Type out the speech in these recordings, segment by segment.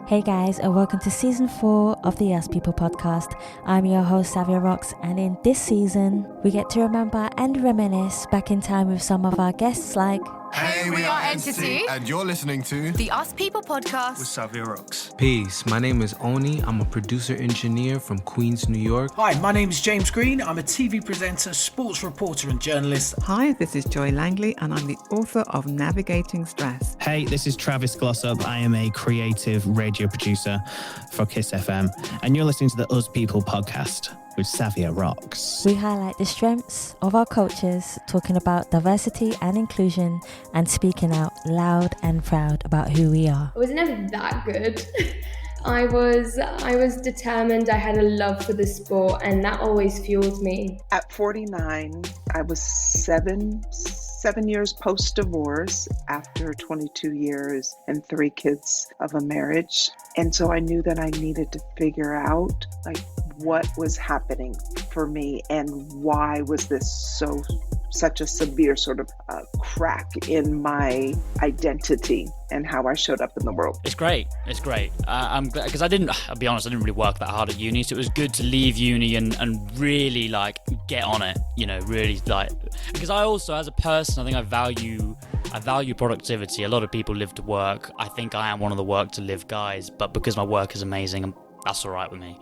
Hey guys, and welcome to season 4 of the Us People podcast. I'm your host, Savia Rocks, and in this season, we get to remember and reminisce back in time with some of our guests like... Hey, we are Entity, and you're listening to the Us People podcast with Savia Rocks. Peace, my name is Oni. I'm a producer-engineer from Queens, New York. Hi, my name is James Green. I'm a TV presenter, sports reporter and journalist. Hi, this is Joy Langley and I'm the author of Navigating Stress. Hey, this is Travis Glossop. I am a creative radio producer for Kiss FM and you're listening to the Us People podcast with Savia Rocks. We highlight the strengths of our cultures, talking about diversity and inclusion and speaking out loud and proud about who we are. I was never that good. I was determined. I had a love for the sport and that always fueled me. At 49, I was seven years post-divorce after 22 years and 3 kids of a marriage. And so I knew that I needed to figure out what was happening for me and why was this such a severe sort of crack in my identity and how I showed up in the world. It's great. I'm glad because I'll be honest, I didn't really work that hard at uni, so it was good to leave uni and really get on it, really because I also, as a person, I think I value productivity. A lot of people live to work. I think I am one of the work to live guys, but because my work is amazing, that's all right with me.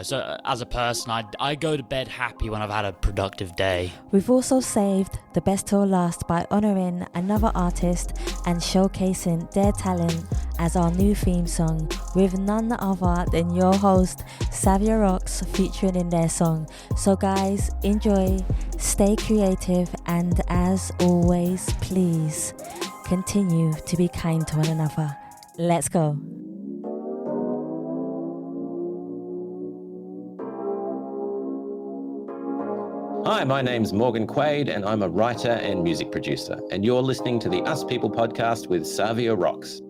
So as a person, I go to bed happy when I've had a productive day. We've also saved the best till last by honouring another artist and showcasing their talent as our new theme song with none other than your host, Savia Rocks, featuring in their song. So guys, enjoy, stay creative, and as always, please continue to be kind to one another. Let's go. Hi, my name's Morgan Quaid and I'm a writer and music producer, and you're listening to the Us People podcast with Savia Rocks.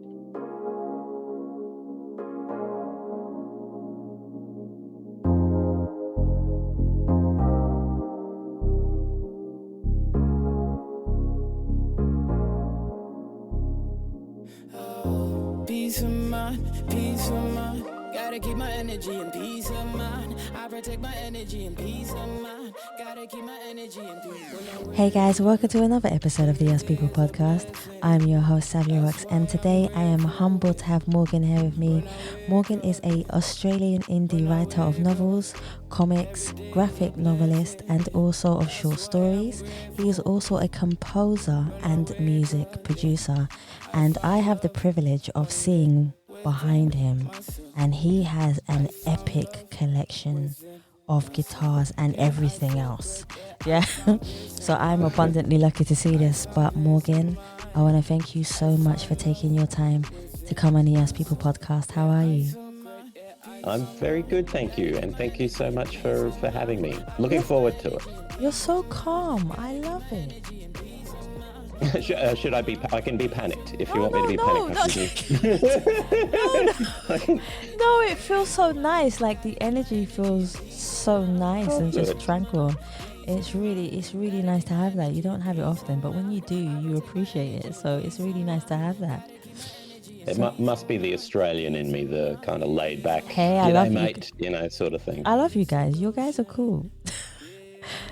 Peace of mind, gotta keep my energy and peace of mind. I protect my energy and peace of mind. Gotta keep my energy and peace of mind. Hey guys, welcome to another episode of the Us People podcast. I'm your host, Savia Rocks, and today I am humbled to have Morgan here with me. Morgan is an Australian indie writer of novels, comics, graphic novelist, and also of short stories. He is also a composer and music producer, and I have the privilege of seeing behind him, and he has an epic collection of guitars and everything else. Yeah. So I'm abundantly lucky to see this. But Morgan, I want to thank you so much for taking your time to come on the Us People podcast. How are you? I'm very good, thank you, and thank you so much for having me. Looking forward to it. You're so calm. I love it. Should I be? I can be panicked if you want me to be panicked. No, it feels so nice. Like the energy feels so nice and just tranquil. It's really nice to have that. You don't have it often, but when you do, you appreciate it. So it's really nice to have that. It must be the Australian in me, the kind of laid back, hey, I love mate, sort of thing. I love you guys. You guys are cool.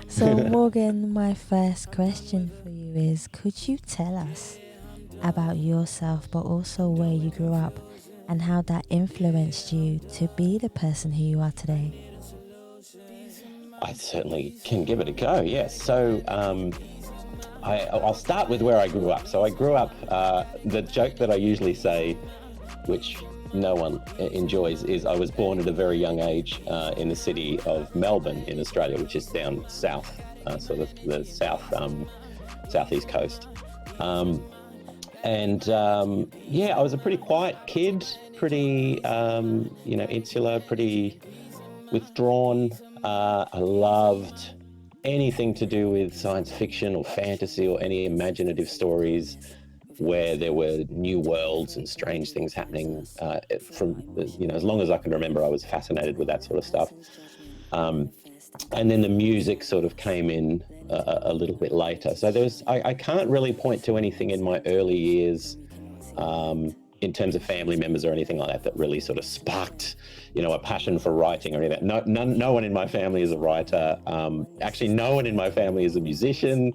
So Morgan, my first question for you is, could you tell us about yourself, but also where you grew up and how that influenced you to be the person who you are today? I certainly can give it a go, yes. So I'll start with where I grew up. So I grew up, the joke that I usually say, which no one enjoys, is I was born at a very young age in the city of Melbourne in Australia, which is down south, sort of the southeast coast. I was a pretty quiet kid, pretty, insular, pretty withdrawn. I loved anything to do with science fiction or fantasy or any imaginative stories where there were new worlds and strange things happening. From as long as I can remember, I was fascinated with that sort of stuff. And then the music sort of came in a little bit later. So I can't really point to anything in my early years in terms of family members or anything like that that really sort of sparked, you know, a passion for writing or anything. No one in my family is a writer. Actually, no one in my family is a musician.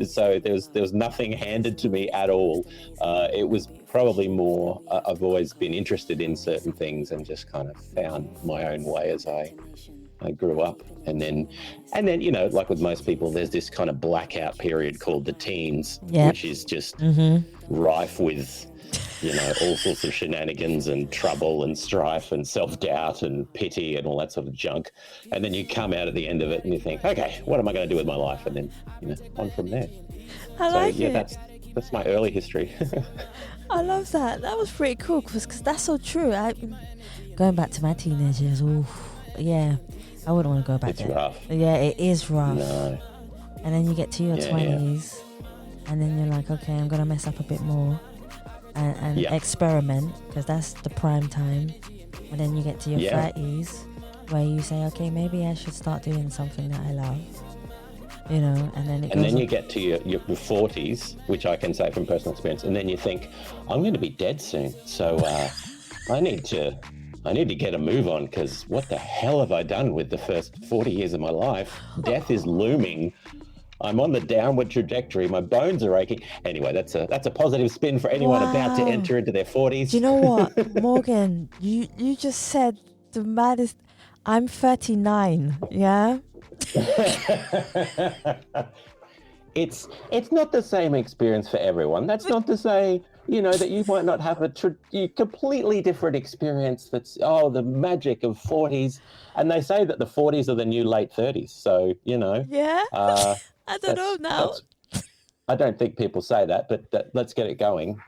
So there was nothing handed to me at all. It was probably more, I've always been interested in certain things and just kind of found my own way as I grew up. And then, you know, like with most people, there's this kind of blackout period called the teens, which is just rife with, you know, all sorts of shenanigans and trouble and strife and self-doubt and pity and all that sort of junk. And then you come out at the end of it and you think, okay, what am I going to do with my life? And then, you know, on from there. I like it. That's my early history. I love that. That was pretty cool because that's so true. Going back to my teenage years, yeah, I wouldn't want to go back it's there. Rough. Yeah, it is rough. No. And then you get to your 20s and then you're like, okay, I'm going to mess up a bit more and experiment because that's the prime time. And then you get to your 30s where you say, okay, maybe I should start doing something that I love. You know, and then you get to your 40s, which I can say from personal experience, and then you think, I'm going to be dead soon, so I need to get a move on because what the hell have I done with the first 40 years of my life? Death is looming. I'm on the downward trajectory. My bones are aching. Anyway, that's a positive spin for anyone about to enter into their 40s. Do you know what, Morgan? You just said the maddest. I'm 39. Yeah. It's not the same experience for everyone. That's not to say, you know, that you might not have a completely different experience. That's the magic of 40s, and they say that the 40s are the new late 30s. So you know, I don't know now. I don't think people say that, but let's get it going.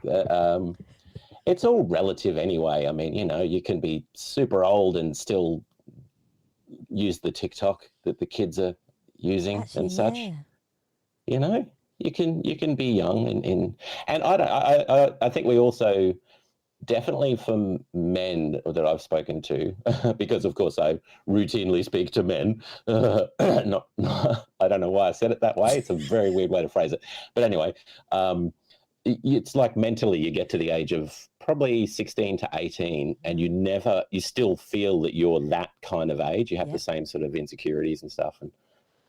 It's all relative anyway. I mean, you know, you can be super old and still use the TikTok that the kids are using and such. You know, you can be young and I think we also definitely for men that I've spoken to, because of course I routinely speak to men. I don't know why I said it that way. It's a very weird way to phrase it. But anyway, it's like mentally you get to the age of probably 16 to 18 and you still feel that you're that kind of age. You have the same sort of insecurities and stuff. And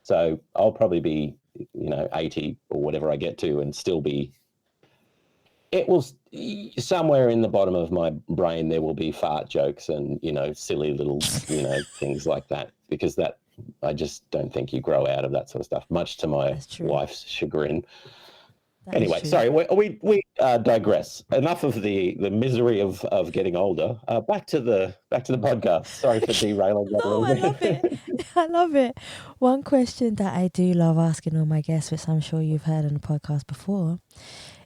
so I'll probably be, you know, 80 or whatever I get to and still be, it will somewhere in the bottom of my brain, there will be fart jokes and, you know, silly little, you know, things like that, because that, I just don't think you grow out of that sort of stuff, much to my wife's chagrin. Anyway, sorry, we digress. Enough of the misery of getting older. Back to the podcast. Sorry for derailing that a little bit. I love it. I love it. One question that I do love asking all my guests, which I'm sure you've heard on the podcast before,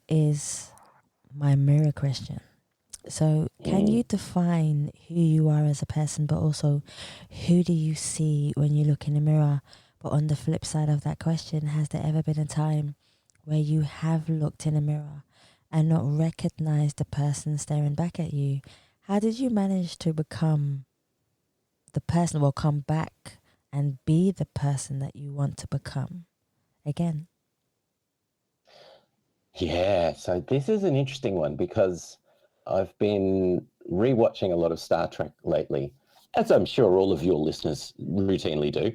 is my mirror question. So, can you define who you are as a person, but also who do you see when you look in the mirror? But on the flip side of that question, has there ever been a time where you have looked in a mirror and not recognized the person staring back at you? How did you manage to become the person, or come back and be the person that you want to become again? Yeah, so this is an interesting one because I've been rewatching a lot of Star Trek lately, as I'm sure all of your listeners routinely do.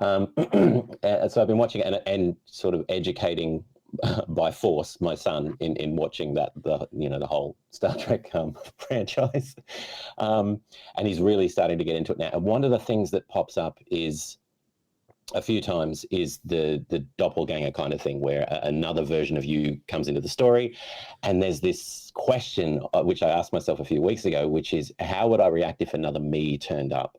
So I've been watching it and sort of educating by force my son in watching the whole Star Trek franchise, and he's really starting to get into it now. And one of the things that pops up is a few times is the doppelganger kind of thing, where another version of you comes into the story, and there's this question which I asked myself a few weeks ago, which is, how would I react if another me turned up?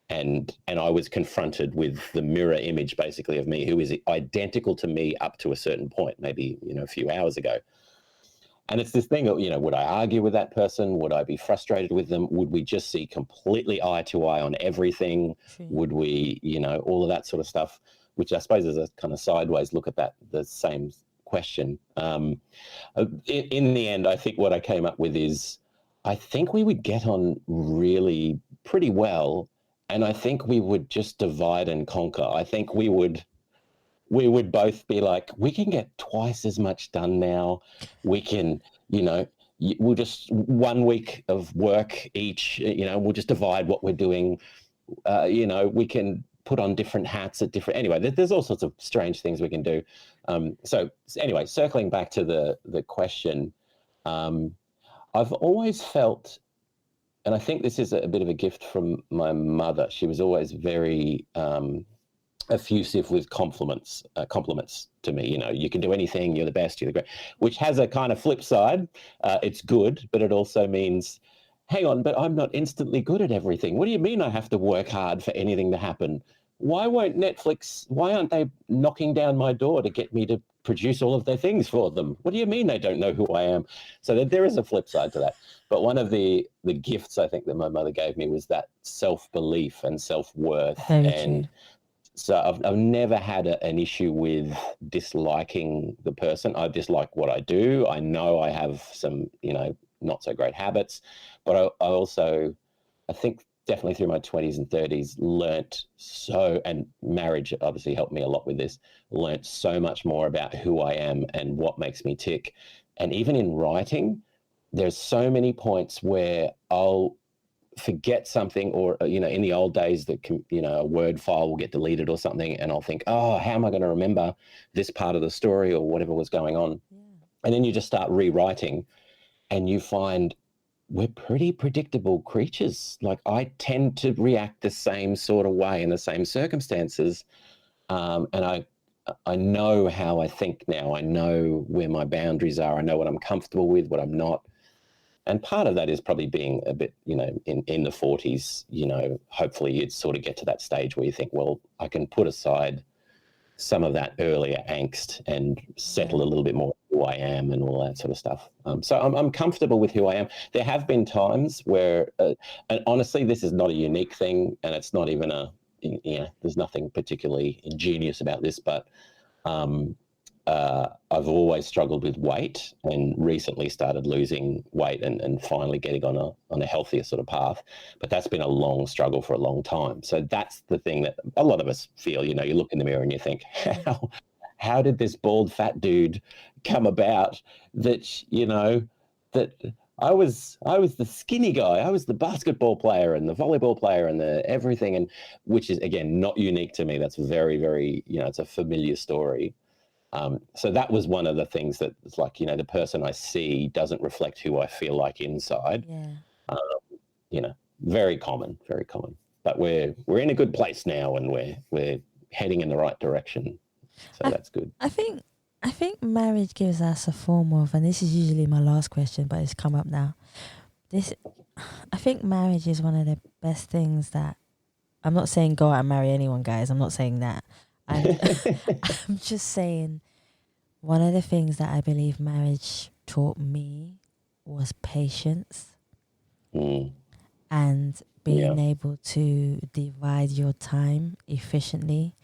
And I was confronted with the mirror image, basically, of me, who is identical to me up to a certain point, maybe, you know, a few hours ago. And it's this thing of, you know, would I argue with that person? Would I be frustrated with them? Would we just see completely eye to eye on everything? Would we, you know, all of that sort of stuff, which I suppose is a kind of sideways look at the same question. In the end, I think what I came up with is, I think we would get on really pretty well. And I think we would just divide and conquer. I think we would both be like, we can get twice as much done now. We can, you know, we'll just 1 week of work each, we'll just divide what we're doing. We can put on different hats at different, anyway, there's all sorts of strange things we can do. So anyway, circling back to the question, I've always felt, and I think this is a bit of a gift from my mother. She was always very effusive with compliments to me. You can do anything, you're the best, you're the great, which has a kind of flip side. It's good, but it also means, hang on, but I'm not instantly good at everything. What do you mean I have to work hard for anything to happen? Why aren't they knocking down my door to get me to produce all of their things for them? What do you mean they don't know who I am? So there is a flip side to that. But one of the gifts I think that my mother gave me was that self-belief and self-worth. And so I've never had an issue with disliking the person. I dislike what I do. I know I have some, not so great habits, but I think definitely through my 20s and 30s learnt and marriage obviously helped me a lot with this, learnt so much more about who I am and what makes me tick. And even in writing, there's so many points where I'll forget something, or, in the old days that, a Word file will get deleted or something, and I'll think, oh, how am I going to remember this part of the story or whatever was going on? Yeah. And then you just start rewriting and you find we're pretty predictable creatures. Like, I tend to react the same sort of way in the same circumstances. And I know how I think now. I know where my boundaries are. I know what I'm comfortable with, what I'm not. And part of that is probably being a bit, in the 40s, hopefully you'd sort of get to that stage where you think, well, I can put aside some of that earlier angst and settle a little bit more who I am and all that sort of stuff. So I'm comfortable with who I am. There have been times where, and honestly, this is not a unique thing, and it's not even there's nothing particularly ingenious about this, but I've always struggled with weight, and recently started losing weight and finally getting on a healthier sort of path. But that's been a long struggle for a long time. So that's the thing that a lot of us feel. You look in the mirror and you think, how did this bald fat dude come about? That I was the skinny guy. I was the basketball player and the volleyball player and the everything, and which is again not unique to me. That's very, very it's a familiar story. So that was one of the things that it's like, the person I see doesn't reflect who I feel like inside. Yeah. Very common, very common. But we're in a good place now, and we're heading in the right direction. So that's good. I think marriage gives us a form of, and this is usually my last question, but it's come up now. I think marriage is one of the best things that, I'm not saying go out and marry anyone, guys. I'm not saying that. I'm just saying, one of the things that I believe marriage taught me was patience and being able to divide your time efficiently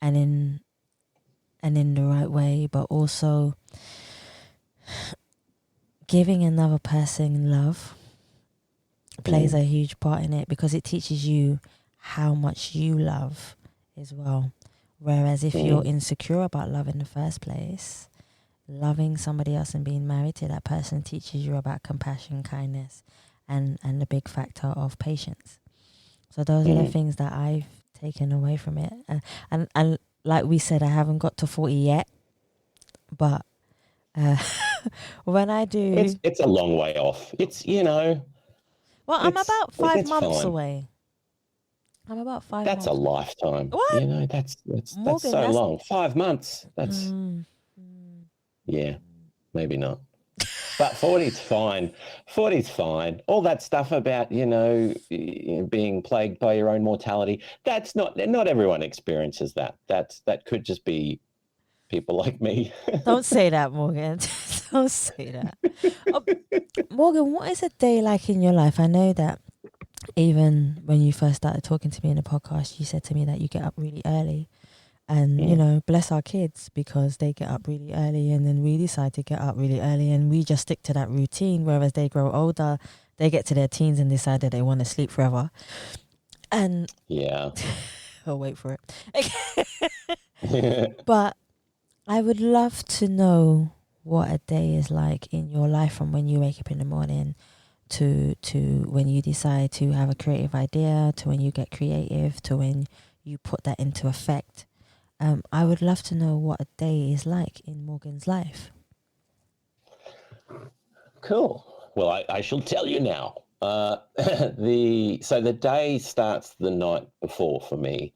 and in the right way, but also giving another person love plays a huge part in it, because it teaches you how much you love as well. Whereas if you're insecure about love in the first place, loving somebody else and being married to that person teaches you about compassion, kindness, and the big factor of patience. So those are the things that I've taken away from it. And like we said, I haven't got to 40 yet, but when I do... It's a long way off. It's, Well, I'm about 5 months fine. away. I'm about 5 That's months. a lifetime. What? That's Morgan, so long. 5 months. That's yeah, maybe not. But 40's fine. 40's fine. All that stuff about, being plagued by your own mortality, that's not everyone experiences that. That could just be people like me. Don't say that, Morgan. Don't say that. Morgan, what is a day like in your life? I know that even when you first started talking to me in the podcast, you said to me that you get up really early. And, bless our kids, because they get up really early, and then we decide to get up really early, and we just stick to that routine. Whereas they grow older, they get to their teens and decide that they want to sleep forever. And I'll wait for it. But I would love to know what a day is like in your life, from when you wake up in the morning to when you decide to have a creative idea, to when you get creative, to when you put that into effect. I would love to know what a day is like in Morgan's life. Cool. Well, I shall tell you now. The day starts the night before for me.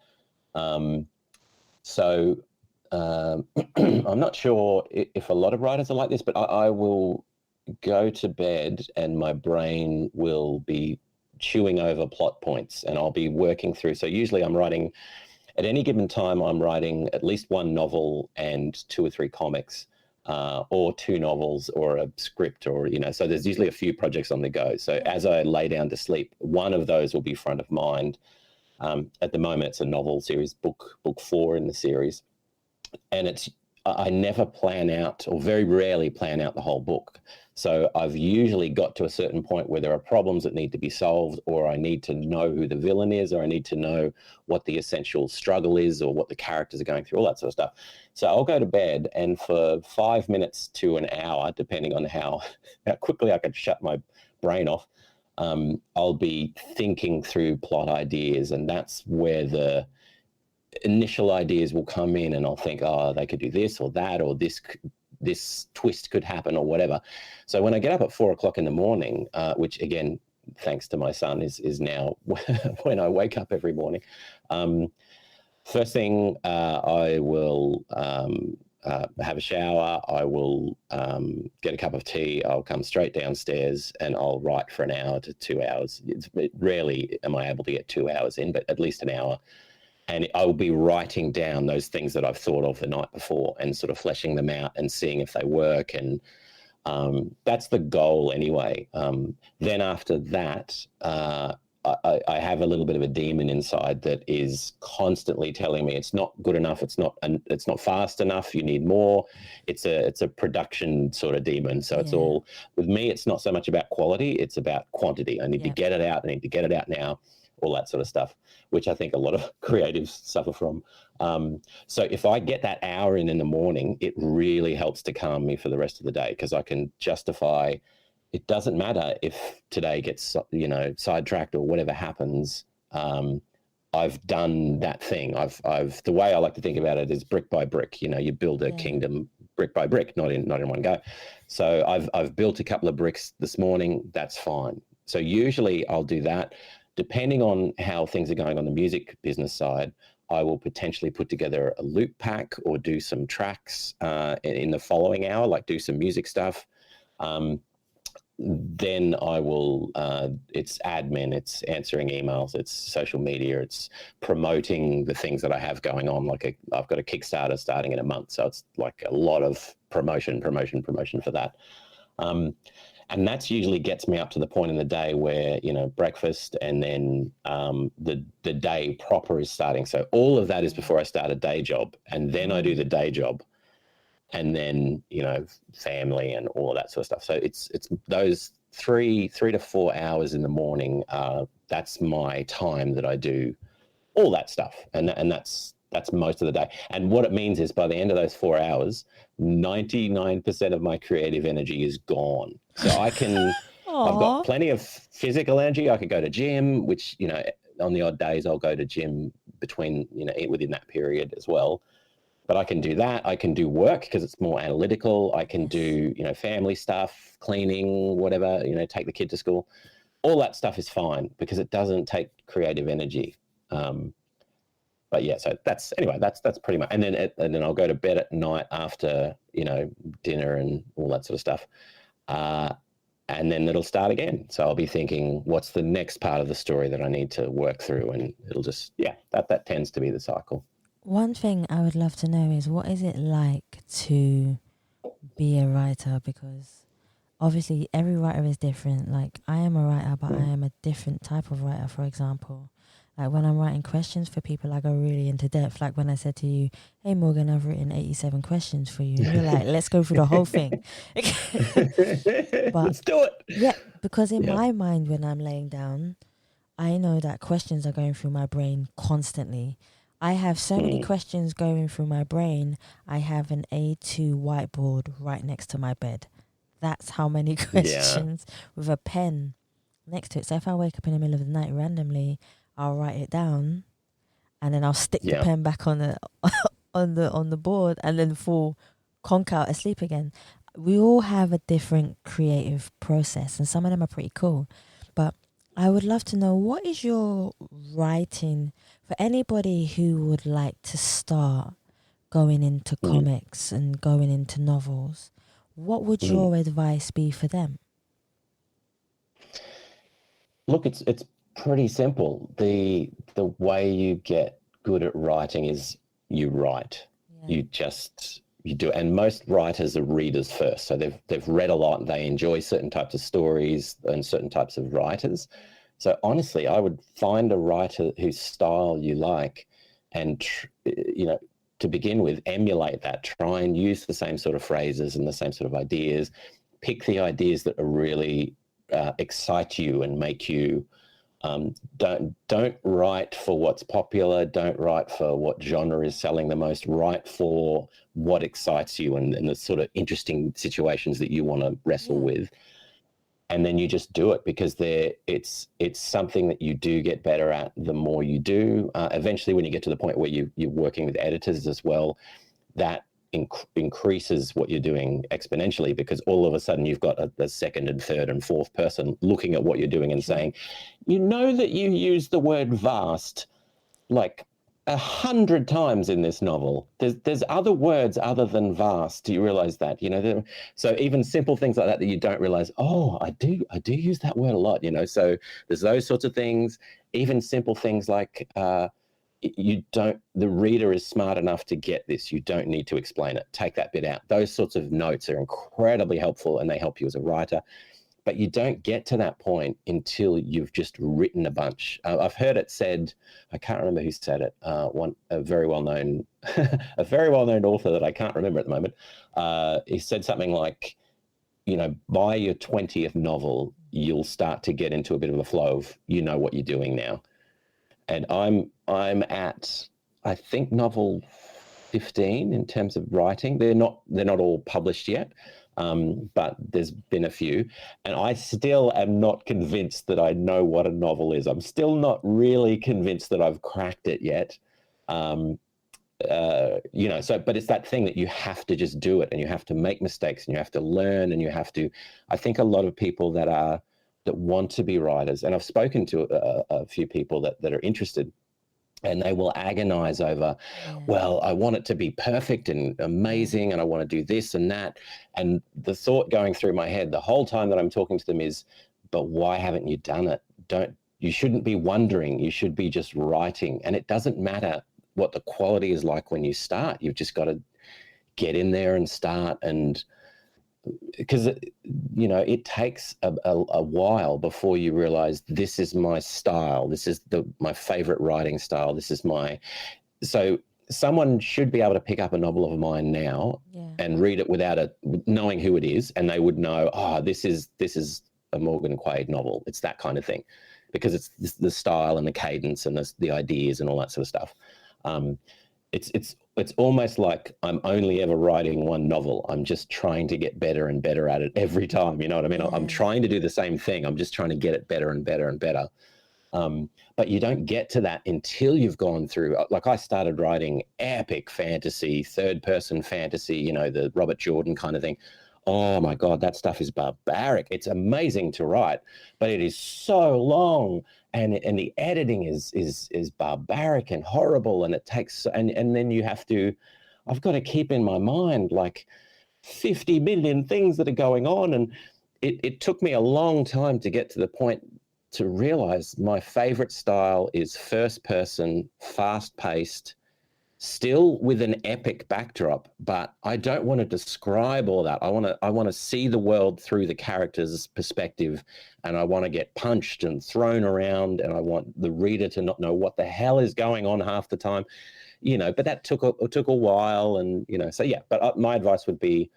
I'm not sure if a lot of writers are like this, but I will go to bed and my brain will be chewing over plot points, and I'll be working through. So usually I'm writing, at any given time, I'm writing at least one novel and 2 or 3 comics. Or 2 novels or a script, or, so there's usually a few projects on the go. So as I lay down to sleep, one of those will be front of mind. At the moment, it's a novel series, book 4 in the series. And I never plan out, or very rarely plan out, the whole book. So I've usually got to a certain point where there are problems that need to be solved, or I need to know who the villain is, or I need to know what the essential struggle is, or what the characters are going through, all that sort of stuff. So I'll go to bed, and for 5 minutes to an hour, depending on how quickly I can shut my brain off, I'll be thinking through plot ideas, and that's where the initial ideas will come in, and I'll think, oh, they could do this or that, or this twist could happen, or whatever. So when I get up at 4 o'clock in the morning, which again, thanks to my son, is now when I wake up every morning, first thing, I will have a shower. I will get a cup of tea. I'll come straight downstairs and I'll write for an hour to 2 hours. Rarely am I able to get 2 hours in, but at least an hour. And I'll be writing down those things that I've thought of the night before and sort of fleshing them out and seeing if they work. And that's the goal anyway. Then after that, I have a little bit of a demon inside that is constantly telling me it's not good enough. It's not fast enough. You need more. It's a production sort of demon. So it's all, with me, it's not so much about quality. It's about quantity. I need to get it out. I need to get it out now. All that sort of stuff, which I think a lot of creatives suffer from. So if I get that hour in the morning, it really helps to calm me for the rest of the day, because I can justify, it doesn't matter if today gets, sidetracked or whatever happens. I've done that thing. The way I like to think about it is brick by brick. You build a kingdom brick by brick, not in one go. So I've built a couple of bricks this morning. That's fine. So usually I'll do that. Depending on how things are going on the music business side, I will potentially put together a loop pack or do some tracks in the following hour, like do some music stuff. Then I will, it's admin, it's answering emails, it's social media, it's promoting the things that I have going on. Like I've got a Kickstarter starting in a month. So it's like a lot of promotion for that. And that's usually gets me up to the point in the day where, breakfast and then the day proper is starting. So all of that is before I start a day job, and then I do the day job, and then, family and all of that sort of stuff. So it's those 3 to 4 hours in the morning. That's my time that I do all that stuff. And that's most of the day. And what it means is by the end of those 4 hours, 99% of my creative energy is gone. So I can, I've got plenty of physical energy. I could go to gym, which, on the odd days I'll go to gym between, within that period as well. But I can do that. I can do work because it's more analytical. I can do, family stuff, cleaning, whatever, take the kid to school. All that stuff is fine because it doesn't take creative energy. But yeah, so that's pretty much. And then I'll go to bed at night after, dinner and all that sort of stuff. And then it'll start again. So I'll be thinking, what's the next part of the story that I need to work through? And it'll just, that tends to be the cycle. One thing I would love to know is, what is it like to be a writer? Because obviously every writer is different. Like, I am a writer, but I am a different type of writer. For example, like when I'm writing questions for people, I go really into depth. Like when I said to you, hey Morgan, I've written 87 questions for you. And you're like, let's go through the whole thing. But, let's do it. Yeah, because in my mind, when I'm laying down, I know that questions are going through my brain constantly. I have so many questions going through my brain. I have an A2 whiteboard right next to my bed. That's how many questions with a pen next to it. So if I wake up in the middle of the night randomly, I'll write it down, and then I'll stick the pen back on the on the board, and then fall conk out asleep again. We all have a different creative process, and some of them are pretty cool. But I would love to know, what is your writing for anybody who would like to start going into comics and going into novels? What would your advice be for them? Look, it's pretty simple. The way you get good at writing is you write. You do, and most writers are readers first. So they've read a lot, and they enjoy certain types of stories and certain types of writers. So honestly, I would find a writer whose style you like, and to begin with, emulate that. Try and use the same sort of phrases and the same sort of ideas. Pick the ideas that are really excite you and make you. Don't write for what's popular. Don't write for what genre is selling the most. Write for what excites you and the sort of interesting situations that you want to wrestle with. And then you just do it, because it's something that you do get better at the more you do. Eventually, when you get to the point where you're working with editors as well, that increases what you're doing exponentially, because all of a sudden you've got a second and third and fourth person looking at what you're doing and saying, you know that you use the word vast like 100 times in this novel. There's other words other than vast. Do you realize that? So even simple things like that you don't realize, oh, I do use that word a lot, so there's those sorts of things. Even simple things like the reader is smart enough to get this. You don't need to explain it. Take that bit out. Those sorts of notes are incredibly helpful, and they help you as a writer. But you don't get to that point until you've just written a bunch. I've heard it said, I can't remember who said it. A very well-known author that I can't remember at the moment. He said something like, by your 20th novel, you'll start to get into a bit of a flow of, what you're doing now. And I'm at, I think, novel 15 in terms of writing. They're not all published yet. But there's been a few, and I still am not convinced that I know what a novel is. I'm still not really convinced that I've cracked it yet. But it's that thing that you have to just do it, and you have to make mistakes, and you have to learn, and I think a lot of people that want to be writers, and I've spoken to a few people that are interested, and they will agonize over, well, I want it to be perfect and amazing, and I want to do this and that. And the thought going through my head the whole time that I'm talking to them is, but why haven't you done it? You shouldn't be wondering. You should be just writing. And it doesn't matter what the quality is like when you start. You've just got to get in there and start. And because it takes a while before you realize, this is my style, this is my favorite writing style, so someone should be able to pick up a novel of mine now and read it without knowing who it is, and they would know, this is a Morgan Quaid novel. It's that kind of thing, because it's the style and the cadence and the ideas and all that sort of stuff. It's almost like I'm only ever writing one novel. I'm just trying to get better and better at it every time. You know what I mean? I'm trying to do the same thing. I'm just trying to get it better and better and better. But you don't get to that until you've gone through, like I started writing epic fantasy, third-person fantasy, the Robert Jordan kind of thing. Oh my God, that stuff is barbaric. It's amazing to write, but it is so long, and the editing is barbaric and horrible, and it takes, and then I've got to keep in my mind like 50 million things that are going on, and it took me a long time to get to the point to realize my favorite style is first person, fast paced, still with an epic backdrop, but I don't want to describe all that. I want to see the world through the character's perspective, and I want to get punched and thrown around, and I want the reader to not know what the hell is going on half the time, but that took a while, and so yeah. But my advice would be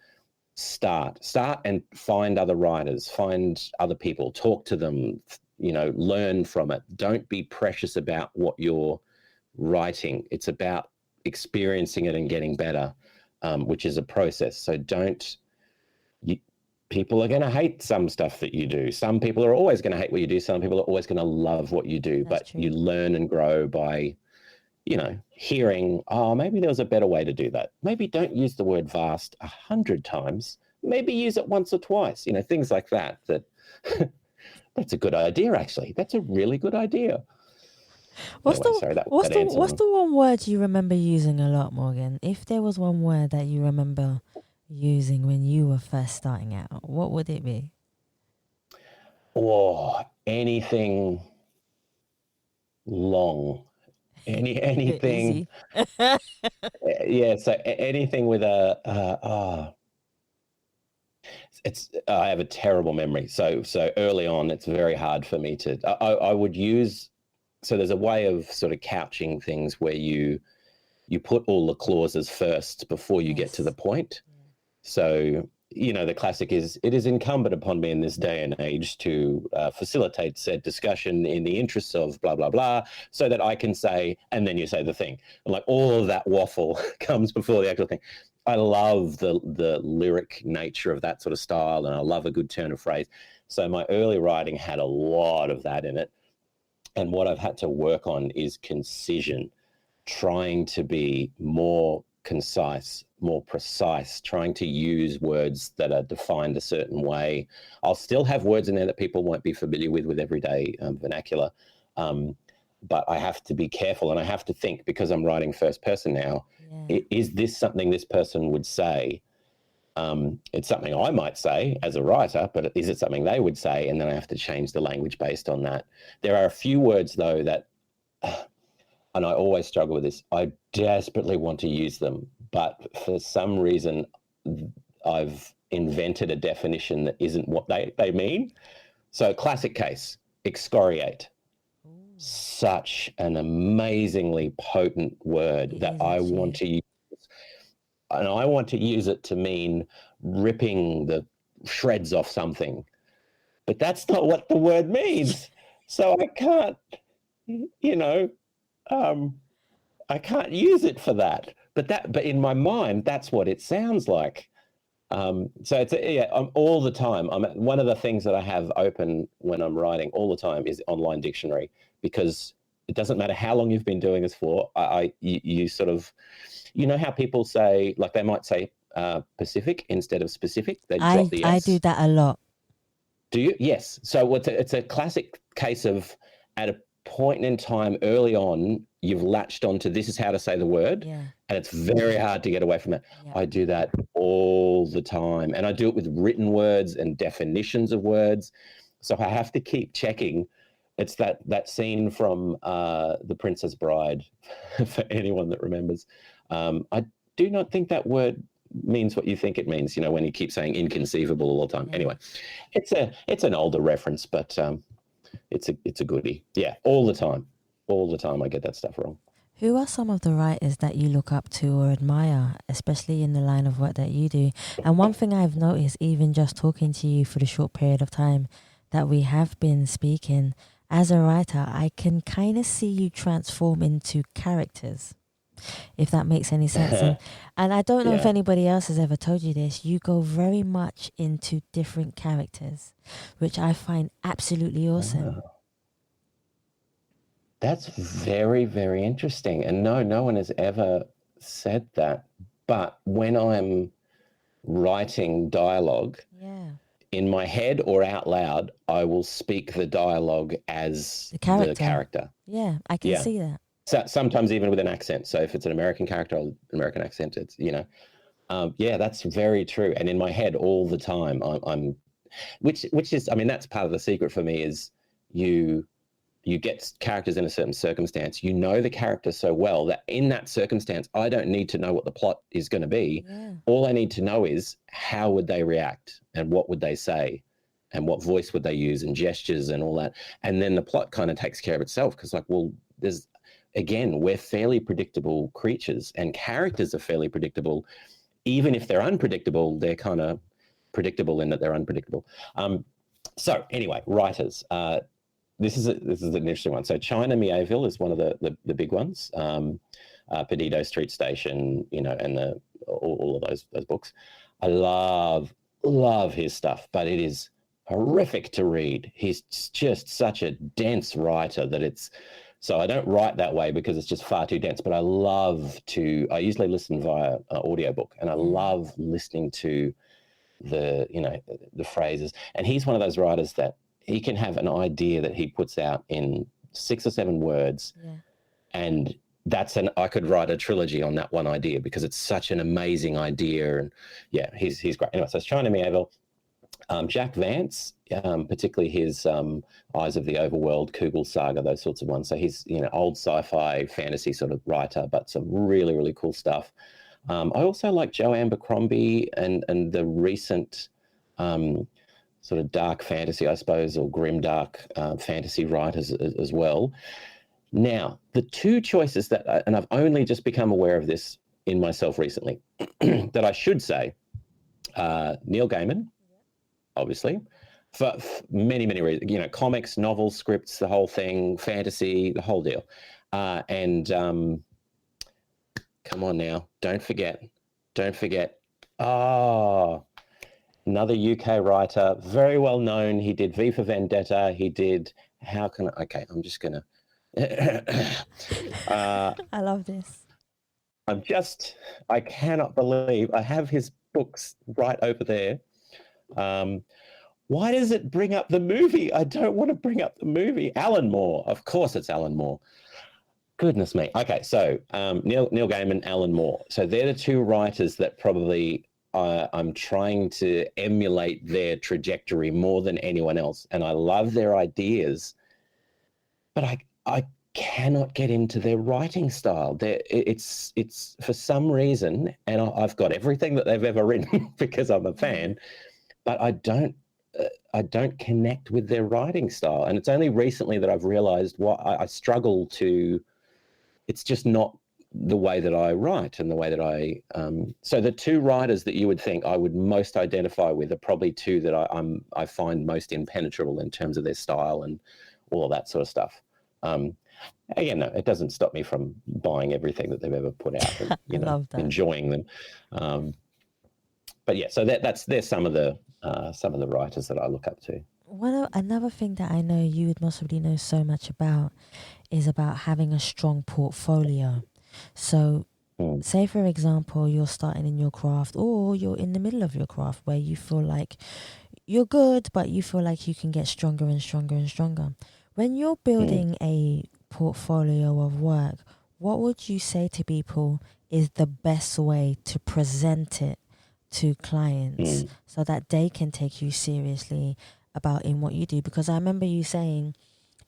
start and find other writers, find other people, talk to them, learn from it. Don't be precious about what your writing. It's about experiencing it and getting better, which is a process. So people are going to hate some stuff that you do. Some people are always going to hate what you do. Some people are always going to love what you do. But you learn and grow by, hearing, oh, maybe there was a better way to do that. Maybe don't use the word vast 100 times. Maybe use it once or twice, things like that. That's a good idea, actually. That's a really good idea. What's the one word you remember using a lot, Morgan? If there was one word that you remember using when you were first starting out, what would it be? Oh, anything long. Anything. Yeah, so anything with I have a terrible memory. So early on, it's very hard for me to, I would use, so there's a way of sort of couching things where you put all the clauses first before you get to the point. So, the classic is, it is incumbent upon me in this day and age to facilitate said discussion in the interests of blah, blah, blah, so that I can say, and then you say the thing. And like all of that waffle comes before the actual thing. I love the lyric nature of that sort of style, and I love a good turn of phrase. So my early writing had a lot of that in it. And what I've had to work on is concision, trying to be more concise, more precise, trying to use words that are defined a certain way. I'll still have words in there that people won't be familiar with everyday vernacular. But I have to be careful, and I have to think, because I'm writing first person now, is this something this person would say? It's something I might say as a writer, but is it something they would say? And then I have to change the language based on that. There are a few words, though, that, and I always struggle with this, I desperately want to use them, but for some reason, I've invented a definition that isn't what they mean. So classic case, excoriate. Such an amazingly potent word that I want to use. And I want to use it to mean ripping the shreds off something. But that's not what the word means. So I can't, I can't use it for that. But in my mind, that's what it sounds like. So I'm all the time. One of the things that I have open when I'm writing all the time is online dictionary, because it doesn't matter how long you've been doing this for. You sort of, how people say, like they might say Pacific instead of specific. They drop the S. I do that a lot. Do you? Yes. So it's a classic case of, at a point in time early on, you've latched onto this is how to say the word, and it's very hard to get away from it. I do that all the time, and I do it with written words and definitions of words. So I have to keep checking. It's that scene from The Princess Bride, for anyone that remembers. I do not think that word means what you think it means, when you keep saying inconceivable all the time. Anyway, it's an older reference, but it's a goodie. Yeah, all the time I get that stuff wrong. Who are some of the writers that you look up to or admire, especially in the line of work that you do? And one thing I've noticed, even just talking to you for the short period of time that we have been speaking, as a writer, I can kind of see you transform into characters, if that makes any sense. And I don't know if anybody else has ever told you this, you go very much into different characters, which I find absolutely awesome. That's very, very interesting. And no one has ever said that. But when I'm writing dialogue, in my head or out loud, I will speak the dialogue as the character. Yeah, I can see that. So sometimes even with an accent. So if it's an American character or American accent, it's, that's very true. And in my head all the time, I'm which is, that's part of the secret for me, is you get characters in a certain circumstance, the character so well that in that circumstance, I don't need to know what the plot is going to be. All I need to know is how would they react and what would they say and what voice would they use and gestures and all that. And then the plot kind of takes care of itself, because we're fairly predictable creatures, and characters are fairly predictable. Even if they're unpredictable, they're kind of predictable in that they're unpredictable. So anyway, writers, this is an interesting one. So China Mieville is one of the big ones. Perdido Street Station, and all of those books. I love his stuff, but it is horrific to read. He's just such a dense writer so I don't write that way because it's just far too dense, but I usually listen via audiobook, and I love listening to the phrases. And he's one of those writers that he can have an idea that he puts out in 6 or 7 words. Yeah. And I could write a trilogy on that one idea because it's such an amazing idea. And yeah, he's great. Anyway, so it's China Mieville. Jack Vance, particularly his Eyes of the Overworld, Kugel Saga, those sorts of ones. So he's, old sci-fi fantasy sort of writer, but some really, really cool stuff. I also like Joe Abercrombie and the recent sort of dark fantasy, I suppose, or grimdark fantasy writers as well. Now, the 2 choices and I've only just become aware of this in myself recently, that I should say, Neil Gaiman, obviously, for many, many reasons, comics, novels, scripts, the whole thing, fantasy, the whole deal. And come on now, don't forget. Another UK writer, very well known. He did V for Vendetta. He did, I'm just going to, I love this. I cannot believe I have his books right over there. Why does it bring up the movie? I don't want to bring up the movie. Alan Moore. Of course it's Alan Moore. Goodness me. Okay, so Neil Gaiman, Alan Moore. So they're the 2 writers that probably I'm trying to emulate their trajectory more than anyone else. And I love their ideas, but I cannot get into their writing style. It's for some reason, and I've got everything that they've ever written because I'm a fan, but I don't connect with their writing style. And it's only recently that I've realized I struggle to. It's just not the way that I write and the way that I. So the 2 writers that you would think I would most identify with are probably 2 that I find most impenetrable in terms of their style and all of that sort of stuff. Again, no, it doesn't stop me from buying everything that they've ever put out and love that. Enjoying them. But yeah, so there's some of the writers that I look up to. Another thing that I know you would possibly know so much about is about having a strong portfolio. So say, for example, you're starting in your craft, or you're in the middle of your craft where you feel like you're good, but you feel like you can get stronger and stronger and stronger. When you're building a portfolio of work, what would you say to people is the best way to present it to clients so that they can take you seriously about in what you do? Because I remember you saying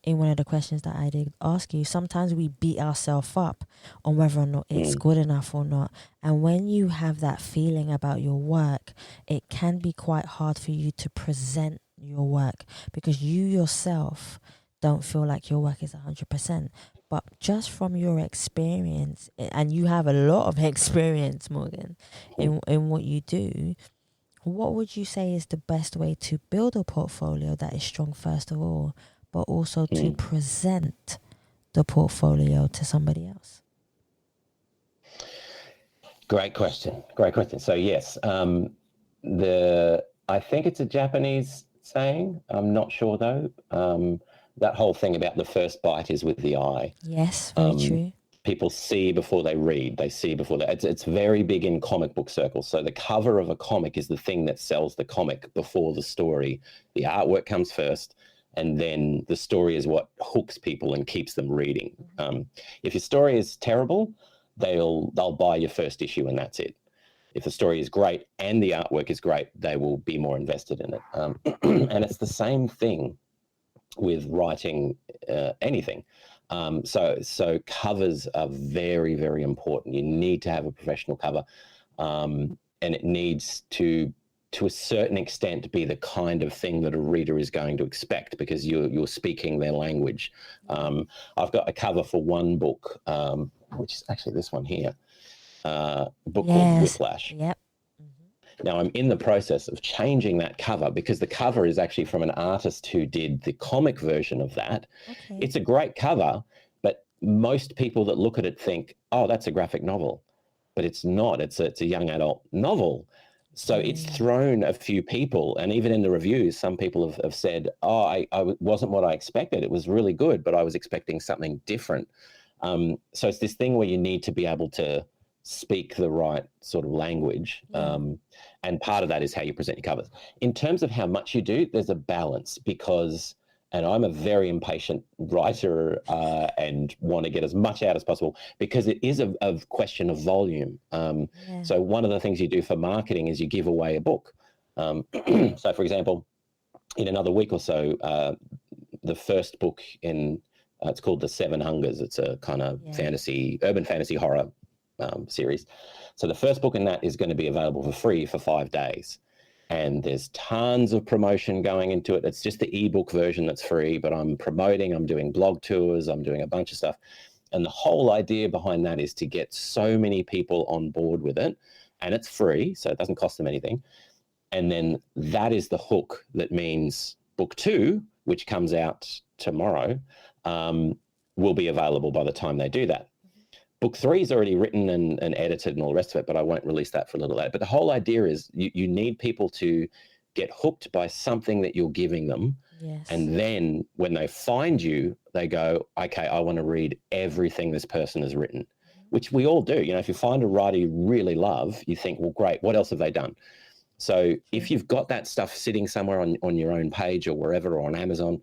in one of the questions that I did ask you, sometimes we beat ourselves up on whether or not it's good enough or not. And when you have that feeling about your work, it can be quite hard for you to present your work because you yourself don't feel like your work is 100%. But just from your experience, and you have a lot of experience, Morgan, in what you do, what would you say is the best way to build a portfolio that is strong, first of all, but also to present the portfolio to somebody else? Great question. So yes, I think it's a Japanese saying. I'm not sure though. That whole thing about the first bite is with the eye. Yes, very true. People see before they read. They see before they. It's very big in comic book circles. So the cover of a comic is the thing that sells the comic before the story. The artwork comes first, and then the story is what hooks people and keeps them reading. If your story is terrible, they'll buy your first issue and that's it. If the story is great and the artwork is great, they will be more invested in it. And it's the same thing with writing anything. So covers are very, very important. You need to have a professional cover, and it needs to a certain extent be the kind of thing that a reader is going to expect because you're speaking their language. I've got a cover for one book, which is actually this one here, a book called Whiplash. Yep. Now I'm in the process of changing that cover because the cover is actually from an artist who did the comic version of that. Okay. It's a great cover, but most people that look at it think, oh, that's a graphic novel. But it's not. It's a young adult novel. So it's thrown a few people, and even in the reviews, some people have said, oh, I wasn't what I expected. It was really good, but I was expecting something different. So it's this thing where you need to be able to speak the right sort of language. And part of that is how you present your covers. In terms of how much you do, there's a balance because, and I'm a very impatient writer and want to get as much out as possible because it is a question of volume. So one of the things you do for marketing is you give away a book. So for example, in another week or so, the first book in, it's called The Seven Hungers. It's a kind of urban fantasy horror series. So the first book in that is going to be available for free for 5 days. And there's tons of promotion going into it. It's just the ebook version that's free, but I'm promoting, I'm doing blog tours, I'm doing a bunch of stuff. And the whole idea behind that is to get so many people on board with it. And it's free, so it doesn't cost them anything. And then that is the hook that means book 2, which comes out tomorrow, will be available by the time they do that. Book 3 is already written and edited and all the rest of it, but I won't release that for a little later. But the whole idea is you need people to get hooked by something that you're giving them. Yes. And then when they find you, they go, okay, I want to read everything this person has written, which we all do. You know, if you find a writer you really love, you think, well, great, what else have they done? So if you've got that stuff sitting somewhere on your own page or wherever, or on Amazon,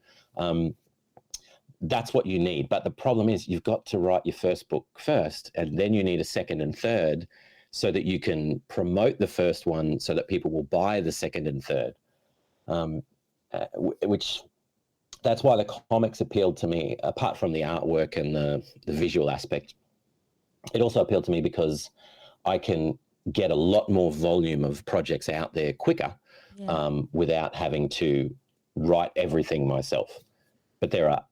that's what you need. But the problem is you've got to write your first book first, and then you need a second and third so that you can promote the first one so that people will buy the second and third, which that's why the comics appealed to me, apart from the artwork and the visual aspect. It also appealed to me because I can get a lot more volume of projects out there quicker without having to write everything myself. But there are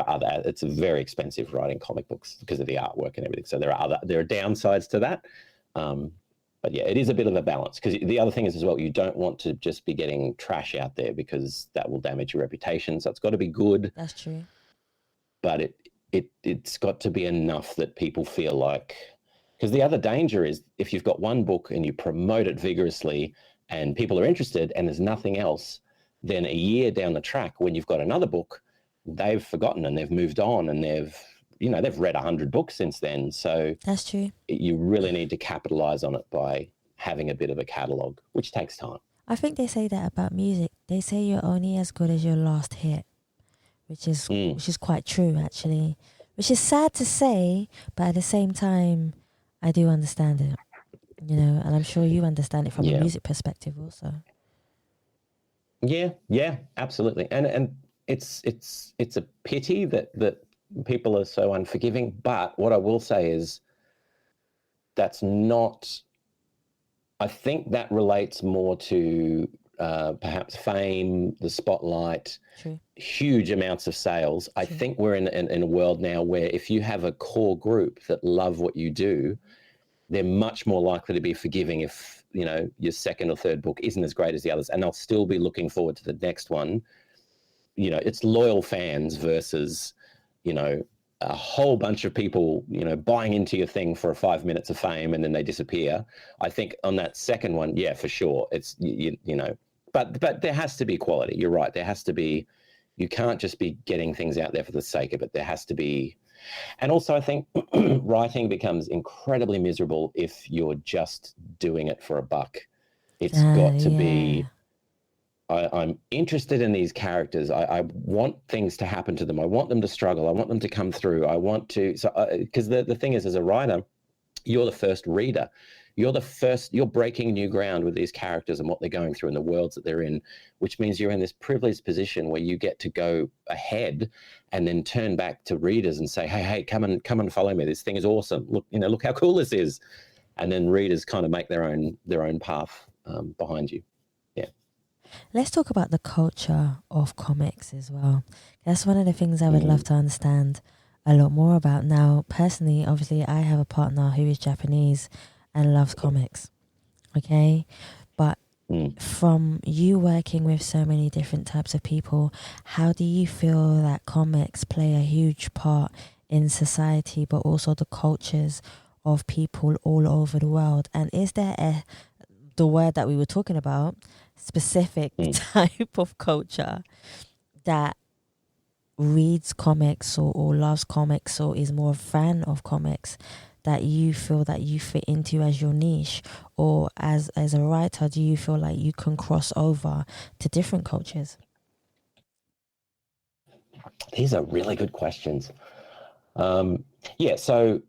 other, it's very expensive writing comic books because of the artwork and everything. So there are downsides to that. But yeah, it is a bit of a balance because the other thing is as well, you don't want to just be getting trash out there because that will damage your reputation. So it's got to be good. That's true. But it's got to be enough that people feel like, because the other danger is if you've got one book and you promote it vigorously and people are interested and there's nothing else, then a year down the track when you've got another book, they've forgotten and they've moved on and they've read 100 books since then. So that's true. You really need to capitalize on it by having a bit of a catalog, which takes time. I think they say that about music. They say you're only as good as your last hit, which is quite true actually, which is sad to say, but at the same time, I do understand it, you know, and I'm sure you understand it from a music perspective also. Yeah, absolutely. And it's a pity that people are so unforgiving. But what I will say is that's not, I think that relates more to perhaps fame, the spotlight, huge amounts of sales. I think we're in a world now where if you have a core group that love what you do, they're much more likely to be forgiving if, you know, your second or third book isn't as great as the others, and they'll still be looking forward to the next one. You know, it's loyal fans versus, you know, a whole bunch of people, you know, buying into your thing for 5 minutes of fame and then they disappear. I think on that second one, yeah, for sure. It's, you know, but there has to be quality. You're right. There has to be, you can't just be getting things out there for the sake of it. There has to be, and also I think writing becomes incredibly miserable if you're just doing it for a buck. It's got to be, I'm interested in these characters. I want things to happen to them. I want them to struggle. I want them to come through. I want to, so because the thing is, as a writer, you're the first reader. You're breaking new ground with these characters and what they're going through and the worlds that they're in, which means you're in this privileged position where you get to go ahead and then turn back to readers and say, hey, come and follow me. This thing is awesome. Look how cool this is. And then readers kind of make their own path behind you. Yeah. Let's talk about the culture of comics as well. That's one of the things I would love to understand a lot more about. Now, personally, obviously, I have a partner who is Japanese and loves comics, okay? But From you working with so many different types of people, how do you feel that comics play a huge part in society, but also the cultures of people all over the world? And is there the word that we were talking about, specific type of culture that reads comics or loves comics or is more a fan of comics that you feel that you fit into as your niche? Or as a writer, do you feel like you can cross over to different cultures? These are really good questions. So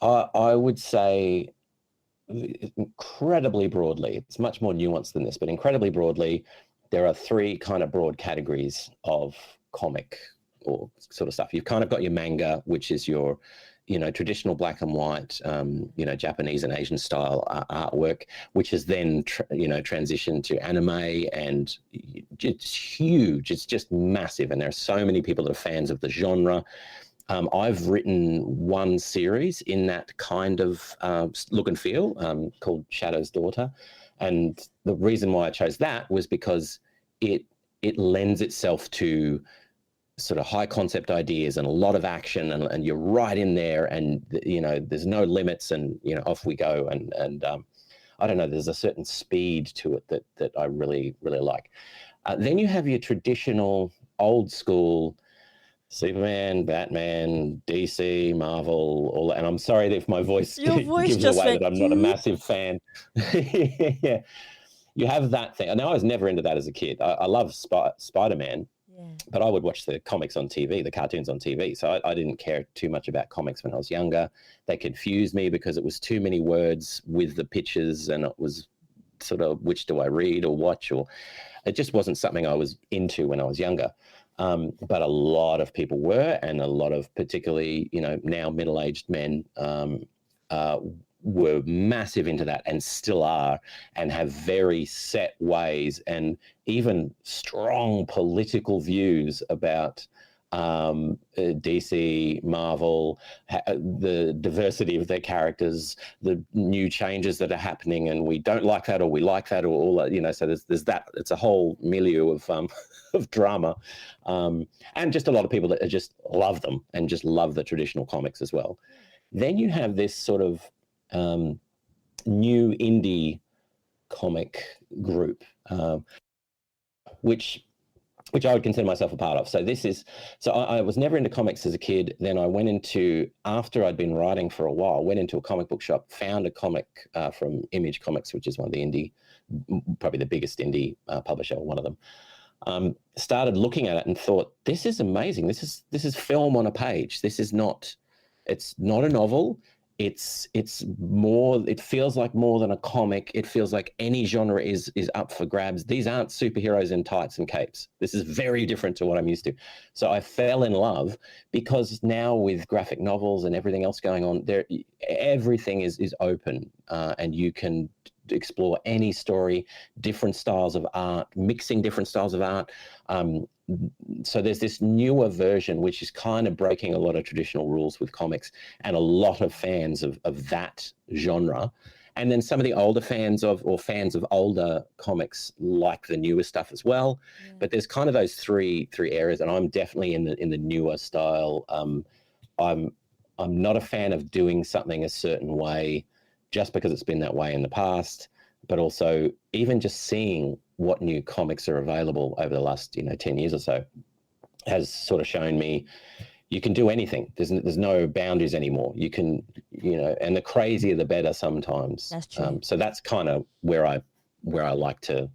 I would say incredibly broadly, it's much more nuanced than this, but incredibly broadly, there are three kind of broad categories of comic or sort of stuff. You've kind of got your manga, which is your, traditional black and white, Japanese and Asian style artwork, which has then, transitioned to anime, and it's huge. It's just massive. And there are so many people that are fans of the genre. I've written one series in that kind of look and feel called Shadow's Daughter. And the reason why I chose that was because it lends itself to sort of high concept ideas and a lot of action, and you're right in there, and there's no limits, and off we go, and I don't know, there's a certain speed to it that I really, really like. Then you have your traditional old school Superman, Batman, DC, Marvel, all that. And I'm sorry if my voice gives away that I'm not a massive fan. Yeah, you have that thing. Now, I was never into that as a kid. I love Spider-Man, but I would watch the comics on TV, the cartoons on TV. So I didn't care too much about comics when I was younger. They confused me because it was too many words with the pictures, and it was sort of, which do I read or watch? Or it just wasn't something I was into when I was younger. But a lot of people were, and a lot of particularly, now middle-aged men were massive into that, and still are, and have very set ways and even strong political views about DC, Marvel, the diversity of their characters, the new changes that are happening, and we don't like that, or we like that, or all that, so there's that. It's a whole milieu of drama, and just a lot of people that just love them and just love the traditional comics as well. Then you have this sort of new indie comic group, which I would consider myself a part of. So I was never into comics as a kid. Then I went into, after I'd been writing for a while, went into a comic book shop, found a comic from Image Comics, which is one of the indie, probably the biggest indie publisher, one of them. Started looking at it and thought, this is amazing. This is film on a page. It's not a novel. It's more, it feels like more than a comic. It feels like any genre is up for grabs. These aren't superheroes in tights and capes. This is very different to what I'm used to. So I fell in love, because now with graphic novels and everything else going on, everything is open, and you can explore any story, different styles of art, mixing different styles of art. So there's this newer version, which is kind of breaking a lot of traditional rules with comics, and a lot of fans of that genre. And then some of the older fans of older comics like the newer stuff as well. Yeah. But there's kind of those three areas, and I'm definitely in the newer style. I'm not a fan of doing something a certain way just because it's been that way in the past, but also even just seeing what new comics are available over the last 10 years or so has sort of shown me you can do anything. There's no boundaries anymore. You can, and the crazier the better sometimes. That's true. So that's kind of where I like to,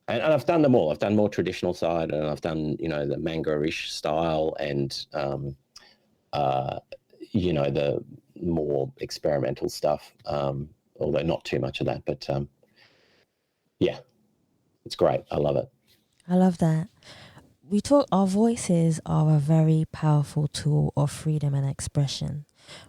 and I've done them all. I've done more traditional side, and I've done the manga-ish style, and the more experimental stuff, although not too much of that, but yeah, it's great. I love it. I love that. Our voices are a very powerful tool of freedom and expression,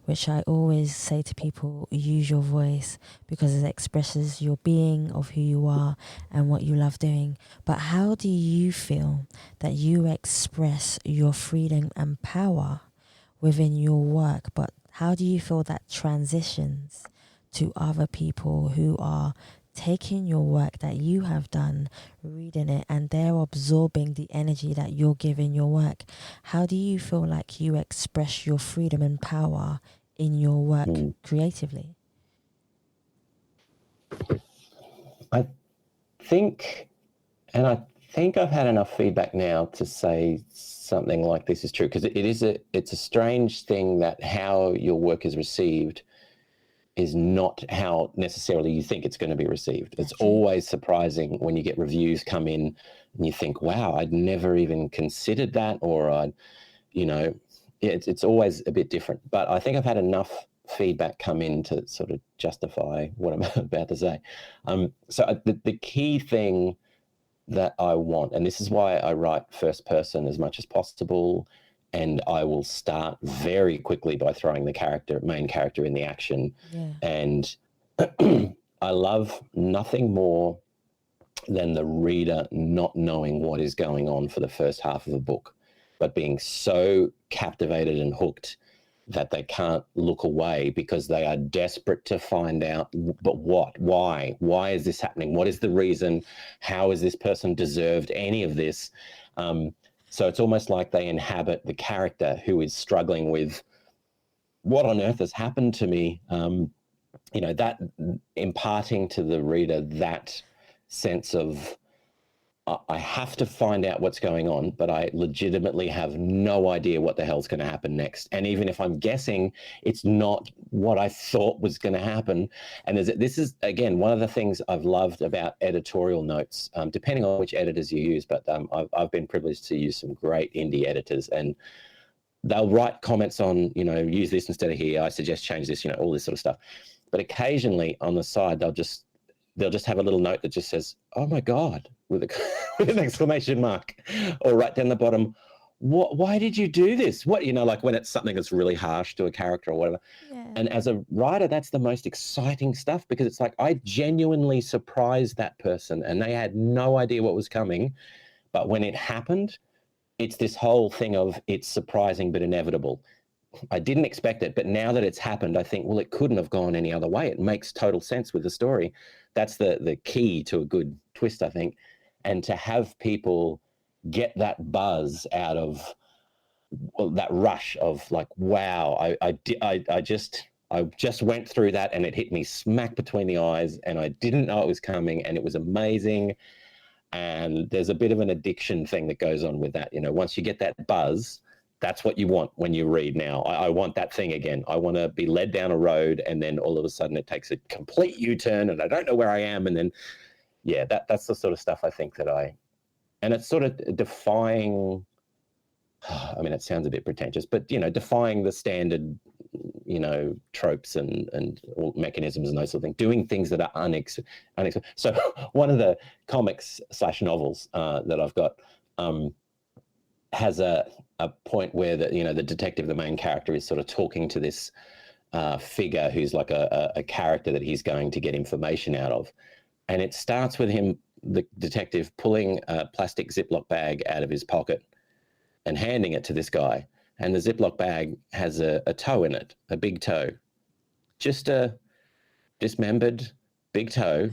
which I always say to people, use your voice because it expresses your being of who you are and what you love doing. But how do you feel that you express your freedom and power within your work? But how do you feel that transitions to other people who are taking your work that you have done, reading it, and they're absorbing the energy that you're giving your work. How do you feel like you express your freedom and power in your work creatively? I think I've had enough feedback now to say something like this is true, because it's a strange thing that how your work is received is not how necessarily you think it's going to be received. It's always surprising when you get reviews come in and you think, wow, I'd never even considered that, or it's always a bit different. But I think I've had enough feedback come in to sort of justify what I'm about to say. So the key thing that I want, and this is why I write first person as much as possible, and I will start very quickly by throwing the main character in the action. Yeah. And I love nothing more than the reader not knowing what is going on for the first half of a book, but being so captivated and hooked that they can't look away because they are desperate to find out, but what? Why is this happening? What is the reason? How has this person deserved any of this? So it's almost like they inhabit the character who is struggling with, what on earth has happened to me? That imparting to the reader that sense of, I have to find out what's going on, but I legitimately have no idea what the hell's going to happen next. And even if I'm guessing, it's not what I thought was going to happen. And this is, again, one of the things I've loved about editorial notes, depending on which editors you use, but I've been privileged to use some great indie editors, and they'll write comments on, use this instead of here, I suggest change this, all this sort of stuff. But occasionally on the side, they'll just have a little note that just says, "Oh my God," with an exclamation mark, or right down the bottom, why did you do this? What, like when it's something that's really harsh to a character or whatever. Yeah. And as a writer, that's the most exciting stuff, because it's like, I genuinely surprised that person and they had no idea what was coming. But when it happened, it's this whole thing of, it's surprising but inevitable. I didn't expect it, but now that it's happened, I think, well, it couldn't have gone any other way. It makes total sense with the story. That's the key to a good twist, I think. And to have people get that buzz out of, well, that rush of like, wow, I just went through that and it hit me smack between the eyes and I didn't know it was coming and it was amazing. And there's a bit of an addiction thing that goes on with that. Once you get that buzz, that's what you want when you read now. I want that thing again. I want to be led down a road and then all of a sudden it takes a complete U-turn and I don't know where I am. And then, yeah, that's the sort of stuff I think that and it's sort of defying, I mean, it sounds a bit pretentious, but, defying the standard, tropes and all mechanisms and those sort of things, doing things that are unexpected. So one of the comics / novels that I've got has a point where the detective, the main character, is sort of talking to this figure who's like a character that he's going to get information out of. And it starts with him, the detective, pulling a plastic Ziploc bag out of his pocket and handing it to this guy. And the Ziploc bag has a toe in it, a big toe, just a dismembered big toe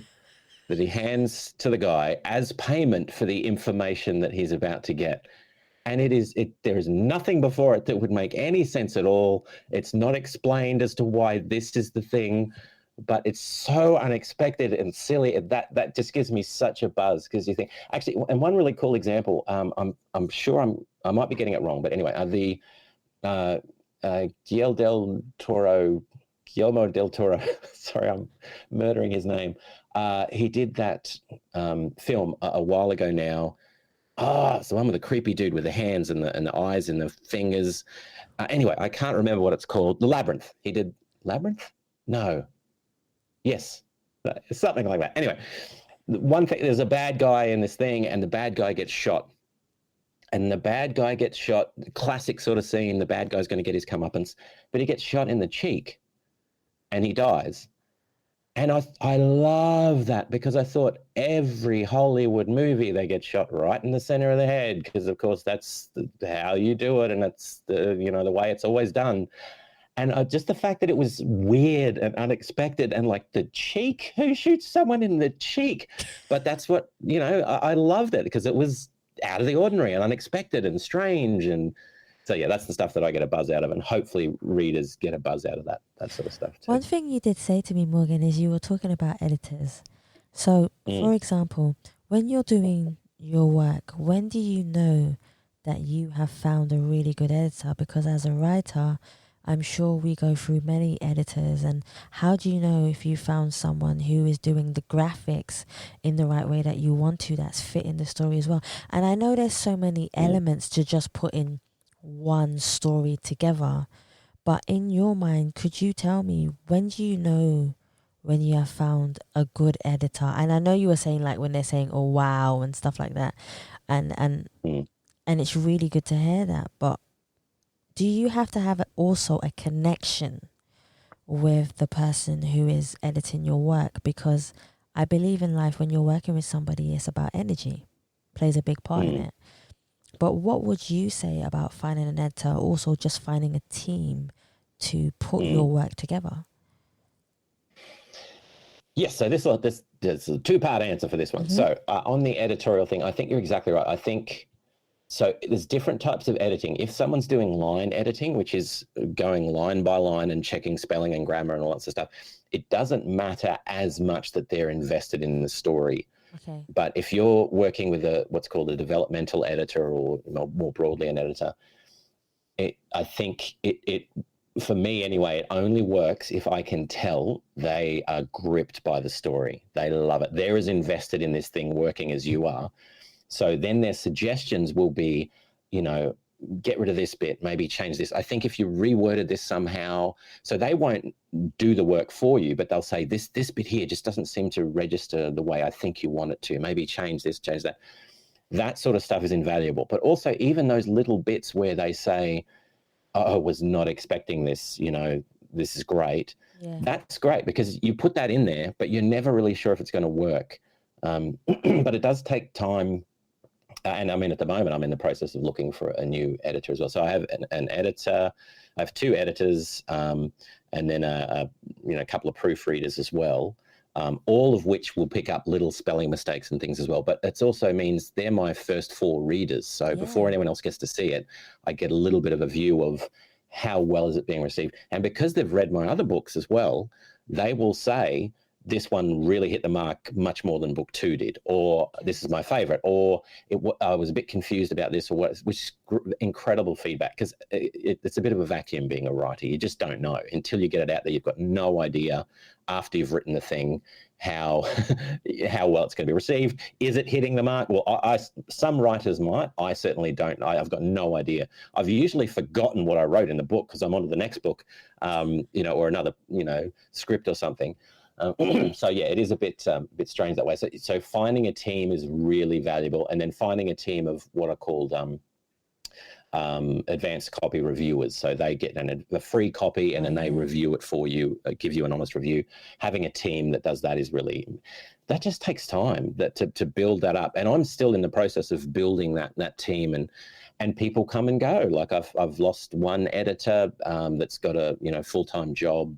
that he hands to the guy as payment for the information that he's about to get. And there is nothing before it that would make any sense at all. It's not explained as to why this is the thing, but it's so unexpected and silly. That just gives me such a buzz, because you think, actually, and one really cool example, I'm sure I might be getting it wrong, but anyway, Guillermo del Toro, sorry, I'm murdering his name. He did that film a while ago now. It's the one with the creepy dude with the hands and the eyes and the fingers. Anyway, I can't remember what it's called. The Labyrinth. He did Labyrinth? No. Yes. Something like that. Anyway, one thing, there's a bad guy in this thing and the bad guy gets shot. And the bad guy gets shot, classic sort of scene, the bad guy's going to get his comeuppance, but he gets shot in the cheek and he dies. And I love that, because I thought every Hollywood movie, they get shot right in the center of the head, because of course that's how you do it, and that's the way it's always done. And just the fact that it was weird and unexpected, and like the cheek, who shoots someone in the cheek? But that's what, I loved it because it was out of the ordinary and unexpected and strange. And so, yeah, that's the stuff that I get a buzz out of, and hopefully readers get a buzz out of that sort of stuff too. One thing you did say to me, Morgan, is you were talking about editors. So, for example, when you're doing your work, when do you know that you have found a really good editor? Because as a writer, I'm sure we go through many editors, and how do you know if you found someone who is doing the graphics in the right way that you want to, that's fitting the story as well? And I know there's so many elements to just put in one story together, but in your mind, could you tell me, when do you know when you have found a good editor? And I know you were saying like when they're saying, oh wow, and stuff like that, and it's really good to hear that, but do you have to have also a connection with the person who is editing your work? Because I believe in life, when you're working with somebody, it's about energy, plays a big part in it. But what would you say about finding an editor, also just finding a team to put your work together? Yes, so there's a two-part answer for this one. So on the editorial thing, I think you're exactly right. I think, so there's different types of editing. If someone's doing line editing, which is going line by line and checking spelling and grammar and all that sort of stuff, it doesn't matter as much that they're invested in the story. Okay. But if you're working with what's called a developmental editor, or more broadly an editor, I think it for me anyway, it only works if I can tell they are gripped by the story. They love it. They're as invested in this thing working as you are. So then their suggestions will be, get rid of this bit, maybe change this. I think if you reworded this somehow, so they won't do the work for you, but they'll say this bit here just doesn't seem to register the way I think you want it to. Maybe change this, change that. That sort of stuff is invaluable. But also even those little bits where they say, oh, I was not expecting this, this is great. Yeah. That's great, because you put that in there, but you're never really sure if it's going to work. But it does take time. And I mean, at the moment, I'm in the process of looking for a new editor as well. So I have an editor, I have two editors, and then a couple of proofreaders as well, all of which will pick up little spelling mistakes and things as well. But it also means they're my first 4 readers. So before anyone else gets to see it, I get a little bit of a view of how well is it being received. And because they've read my other books as well, they will say, this one really hit the mark much more than book 2 did, or this is my favorite, or I was a bit confused about this, or what, which is incredible feedback, because it's a bit of a vacuum being a writer. You just don't know until you get it out there. You've got no idea after you've written the thing how well it's going to be received. Is it hitting the mark? Well, some writers might. I certainly don't. I've got no idea. I've usually forgotten what I wrote in the book because I'm on to the next book, or another, script or something. So yeah, it is a bit strange that way. So finding a team is really valuable, and then finding a team of what are called advanced copy reviewers. So they get a free copy, and then they review it for you, give you an honest review. Having a team that does that that just takes time to build that up. And I'm still in the process of building that team, and people come and go. Like I've lost one editor that's got a full-time job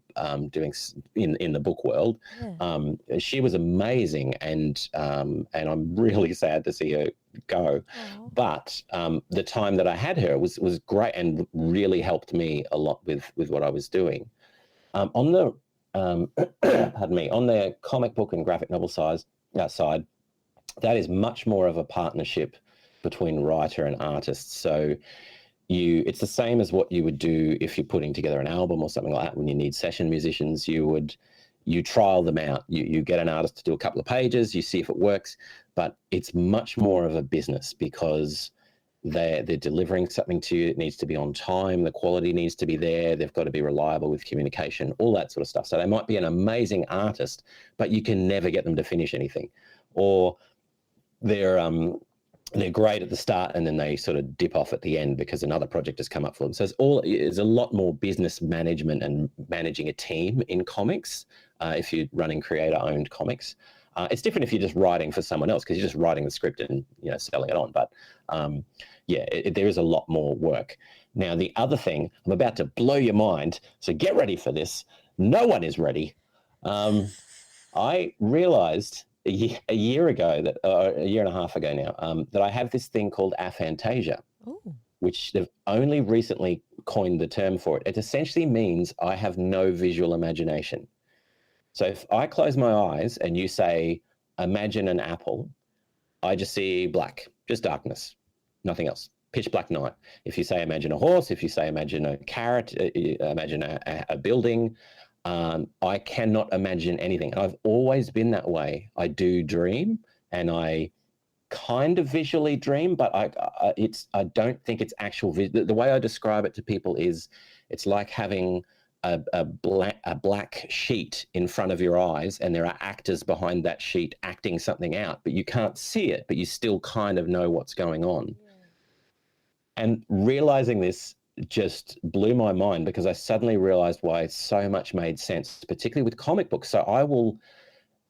doing in the book world. Yeah. She was amazing, and I'm really sad to see her go. Aww. But the time that I had her was great and really helped me a lot with what I was doing. On the pardon me, on the comic book and graphic novel side, that is much more of a partnership between writer and artist. So it's the same as what you would do if you're putting together an album or something like that. When you need session musicians, you trial them out. You get an artist to do a couple of pages, you see if it works, but it's much more of a business because they're delivering something to you. It needs to be on time. The quality needs to be there. They've got to be reliable with communication, all that sort of stuff. So they might be an amazing artist, but you can never get them to finish anything. Or they're great at the start and then they sort of dip off at the end because another project has come up for them. So it's a lot more business management and managing a team in comics if you're running creator-owned comics. It's different if you're just writing for someone else because you're just writing the script and selling it on. But there is a lot more work. Now, the other thing, I'm about to blow your mind, so get ready for this. No one is ready. I realized a year ago, that a year and a half ago now, that I have this thing called aphantasia, which they've only recently coined the term for it. It essentially means I have no visual imagination. So if I close my eyes and you say, imagine an apple, I just see black, just darkness, nothing else. Pitch black night. If you say imagine a horse, if you say imagine a carrot, imagine a building, I cannot imagine anything. And I've always been that way. I do dream, and I kind of visually dream, but I don't think it's actual. The way I describe it to people is, it's like having a black sheet in front of your eyes, and there are actors behind that sheet acting something out, but you can't see it, but you still kind of know what's going on. And realizing this just blew my mind, because I suddenly realized why so much made sense, particularly with comic books. So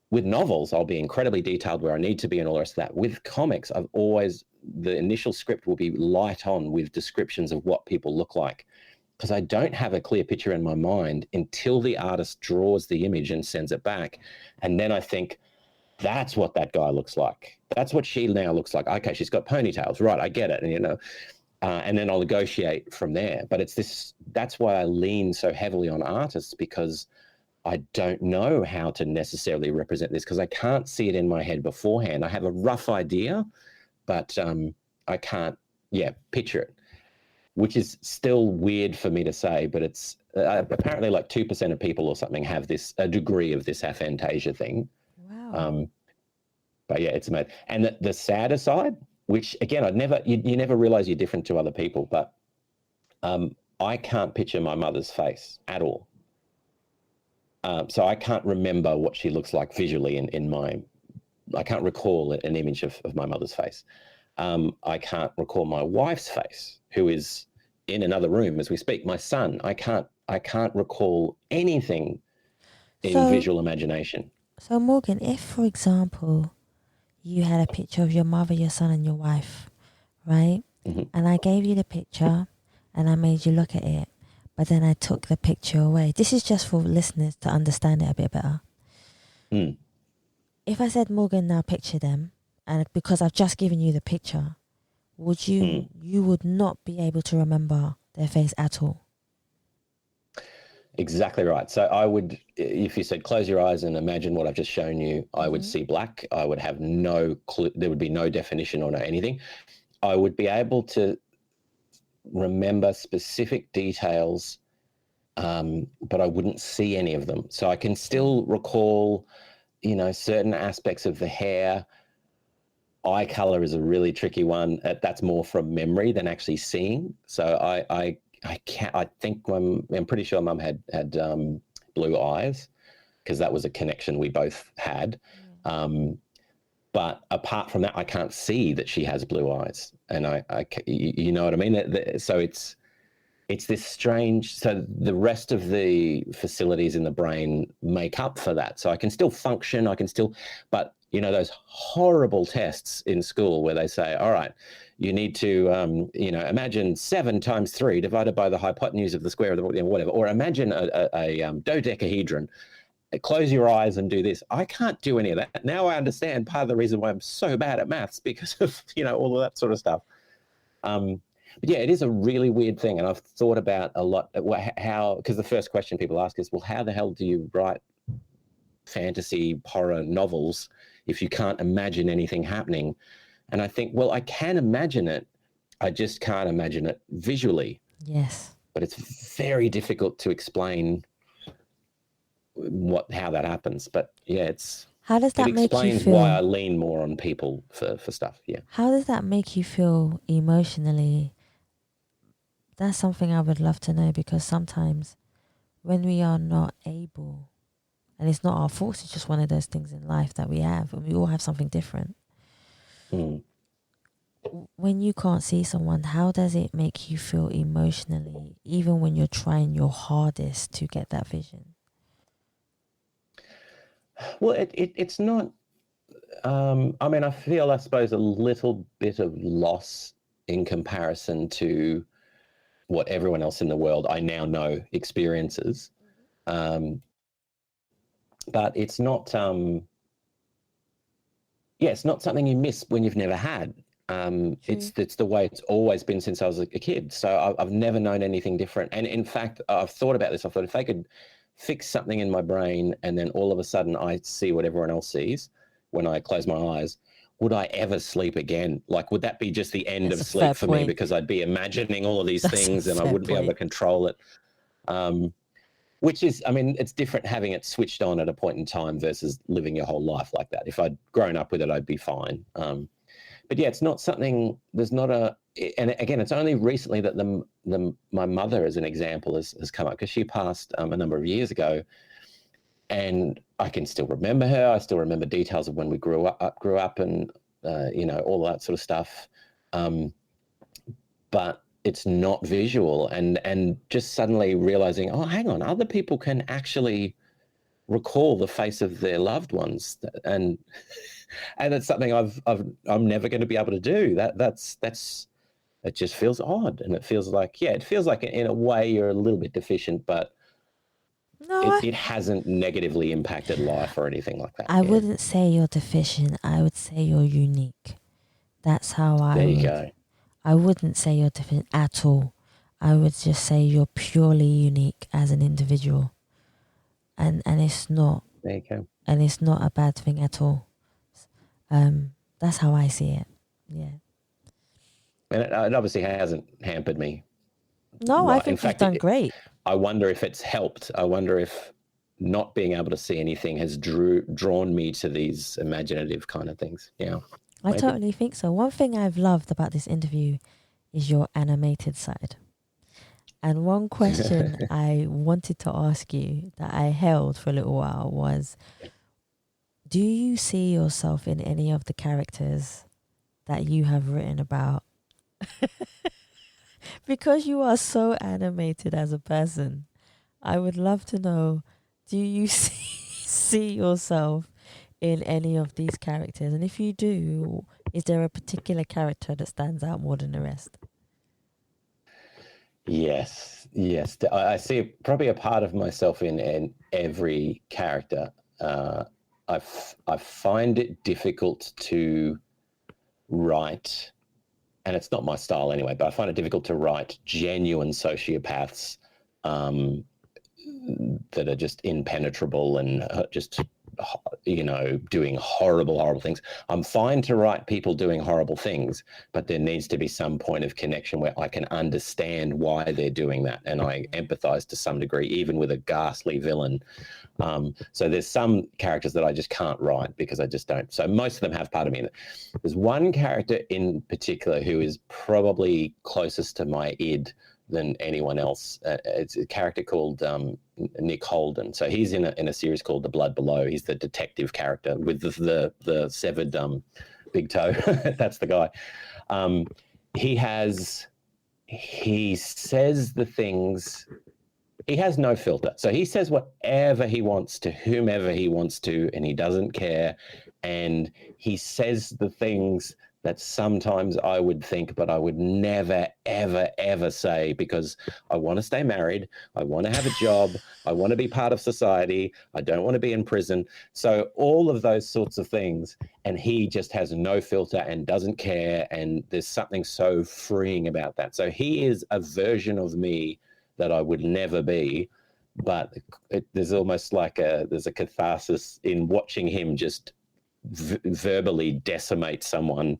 with novels, I'll be incredibly detailed where I need to be and all the rest of that. With comics, the initial script will be light on with descriptions of what people look like, because I don't have a clear picture in my mind until the artist draws the image and sends it back. And then I think, that's what that guy looks like. That's what she now looks like. Okay, she's got ponytails. Right, I get it. And, and then I'll negotiate from there. But that's why I lean so heavily on artists, because I don't know how to necessarily represent this, because I can't see it in my head beforehand. I have a rough idea, but I can't, picture it, which is still weird for me to say, but it's apparently like 2% of people or something have a degree of this aphantasia thing. Wow. But yeah, it's amazing. And the sadder side, which again, you never realize you're different to other people, but I can't picture my mother's face at all. So I can't remember what she looks like visually I can't recall an image of my mother's face. I can't recall my wife's face, who is in another room as we speak. My son, I can't recall anything in visual imagination. So Morgan, if for example, you had a picture of your mother, your son, and your wife, right? Mm-hmm. And I gave you the picture and I made you look at it, but then I took the picture away. This is just for listeners to understand it a bit better. If I said, Morgan, now picture them, and because I've just given you the picture, would you would not be able to remember their face at all? Exactly right. So I would, if you said close your eyes and imagine what I've just shown you, I would see black. I would have no clue. There would be no definition or no anything. I would be able to remember specific details, but I wouldn't see any of them. So I can still recall, certain aspects of the hair. Eye color is a really tricky one. That's more from memory than actually seeing. So I'm pretty sure Mum had blue eyes, because that was a connection we both had. But apart from that, I can't see that she has blue eyes, and you know what I mean. So it's this strange. So the rest of the facilities in the brain make up for that. So I can still function. But those horrible tests in school where they say, all right, you need to, imagine 7 times 3 divided by the hypotenuse of the square of the whatever, or imagine a dodecahedron. Close your eyes and do this. I can't do any of that. Now I understand part of the reason why I'm so bad at maths, because of, all of that sort of stuff. But yeah, it is a really weird thing. And I've thought about a lot because the first question people ask is, well, how the hell do you write fantasy horror novels if you can't imagine anything happening? And I think, well, I can imagine it. I just can't imagine it visually. Yes. But it's very difficult to explain how that happens. But yeah, how does that make you feel? It explains why I lean more on people for stuff. Yeah. How does that make you feel emotionally? That's something I would love to know, because sometimes when we are not able, and it's not our fault, it's just one of those things in life that we have, and we all have something different. When you can't see someone, how does it make you feel emotionally, even when you're trying your hardest to get that vision? Well, it's not, I feel, I suppose, a little bit of loss in comparison to what everyone else in the world I now know experiences. But it's not, it's not something you miss when you've never had. It's the way it's always been since I was a kid. So I've never known anything different. And in fact, I've thought about this. I thought if they could fix something in my brain and then all of a sudden I see what everyone else sees when I close my eyes, would I ever sleep again? Like, would that be just the end of sleep for me? Because I'd be imagining all of these things and I wouldn't be able to control it. Which is, I mean, it's different having it switched on at a point in time versus living your whole life like that. If I'd grown up with it, I'd be fine. But yeah, it's not something, there's not and again, it's only recently that my mother, as an example, has come up, because she passed a number of years ago. And I can still remember her. I still remember details of when we grew up and, all that sort of stuff. But it's not visual, and just suddenly realizing, oh, hang on, other people can actually recall the face of their loved ones, and it's something I'm never going to be able to do. That's it just feels odd, and it feels like in a way you're a little bit deficient, but it hasn't negatively impacted life or anything like that. I wouldn't say you're deficient. I would say you're unique. That's how There you go. I wouldn't say you're different at all. I would just say you're purely unique as an individual. And it's not. There you go. And it's not a bad thing at all. That's how I see it. Yeah. And it obviously hasn't hampered me. No, I think you've done great. I wonder if it's helped. I wonder if not being able to see anything has drawn me to these imaginative kind of things. Yeah. I totally think so. One thing I've loved about this interview is your animated side. And one question I wanted to ask you that I held for a little while was, do you see yourself in any of the characters that you have written about? Because you are so animated as a person, I would love to know, do you see yourself in any of these characters? And if you do, is there a particular character that stands out more than the rest? Yes. I see probably a part of myself in every character. I find it difficult to write, and it's not my style anyway, but I find it difficult to write genuine sociopaths that are just impenetrable and just, doing horrible things. I'm fine to write people doing horrible things, but there needs to be some point of connection where I can understand why they're doing that, and I empathize to some degree, even with a ghastly villain. So there's some characters that I just can't write because I just don't. So most of them have part of me in it. There's one character in particular who is probably closest to my id than anyone else. It's a character called Nick Holden. So he's in a series called The Blood Below. He's the detective character with the severed big toe. That's the guy. He says the things. He has no filter. So he says whatever he wants to whomever he wants to, and he doesn't care. And he says the things that sometimes I would think, but I would never, ever, ever say, because I want to stay married. I want to have a job. I want to be part of society. I don't want to be in prison. So all of those sorts of things. And he just has no filter and doesn't care. And there's something so freeing about that. So he is a version of me that I would never be, but there's almost like there's a catharsis in watching him just verbally decimate someone,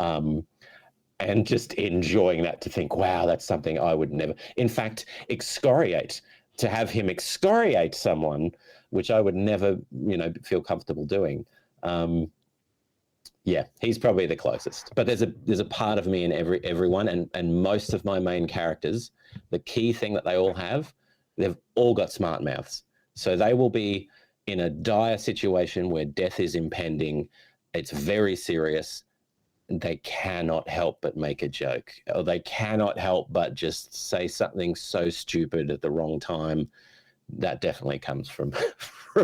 and just enjoying that, to think, wow, that's something I would never, in fact, to have him excoriate someone, which I would never, feel comfortable doing. Yeah, he's probably the closest. But there's a part of me in everyone, and most of my main characters, the key thing that they all have, they've all got smart mouths. So they will be in a dire situation where death is impending. It's very serious. They cannot help but make a joke, or they cannot help but just say something so stupid at the wrong time. That definitely comes from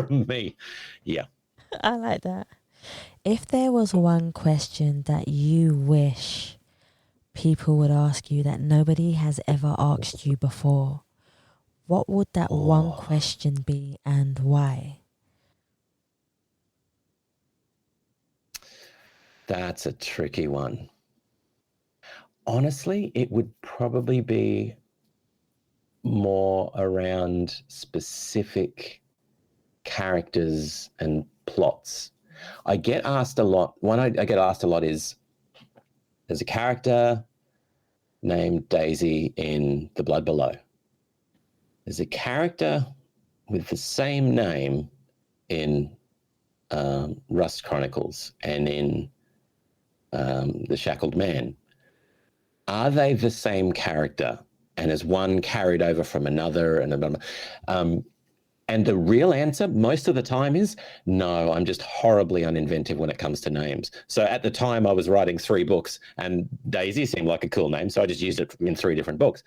me. Yeah. I like that. If there was one question that you wish people would ask you that nobody has ever asked you before, what would that one question be and why? That's a tricky one. Honestly, it would probably be more around specific characters and plots. I get asked a lot. One I get asked a lot is, there's a character named Daisy in The Blood Below. There's a character with the same name in Rust Chronicles and in The Shackled Man. Are they the same character? And is one carried over from another? And the real answer most of the time is no, I'm just horribly uninventive when it comes to names. So at the time I was writing 3 books and Daisy seemed like a cool name, so I just used it in 3 different books.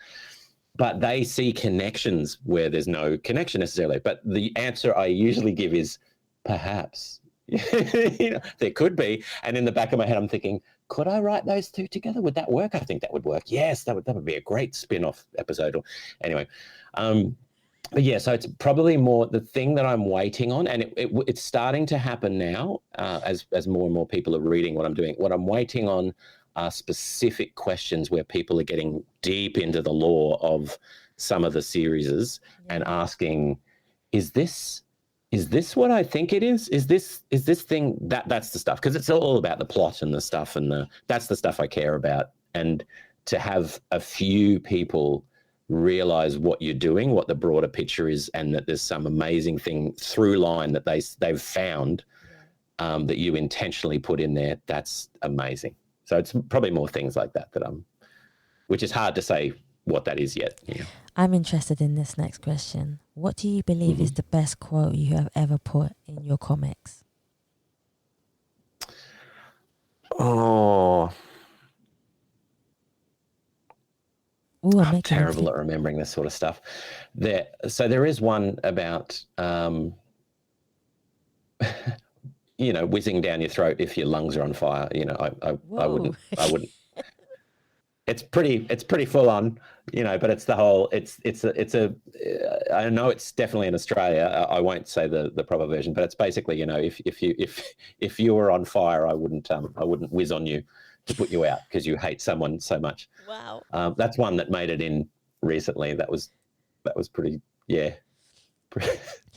But they see connections where there's no connection necessarily. But the answer I usually give is perhaps. There could be. And in the back of my head, I'm thinking, could I write those 2 together? Would that work? I think that would work. Yes, that would be a great spin-off episode. Anyway, but yeah, so it's probably more the thing that I'm waiting on, and it's starting to happen now as more and more people are reading what I'm doing. What I'm waiting on are specific questions where people are getting deep into the lore of some of the series and asking, is this what I think it is? Is this thing that's the stuff? Because it's all about the plot and the stuff, and that's the stuff I care about. And to have a few people realize what you're doing, what the broader picture is, and that there's some amazing thing through line that they've found that you intentionally put in there, that's amazing. So it's probably more things like that which is hard to say what that is yet. Yeah. I'm interested in this next question. What do you believe is the best quote you have ever put in your comics? Oh, Ooh, I'm terrible at remembering this sort of stuff. So there is one about, whizzing down your throat if your lungs are on fire. I wouldn't. It's pretty full on, but it's the whole. I know it's definitely in Australia. I won't say the proper version, but it's basically, if you were on fire, I wouldn't whiz on you to put you out because you hate someone so much. Wow. That's one that made it in recently. That was pretty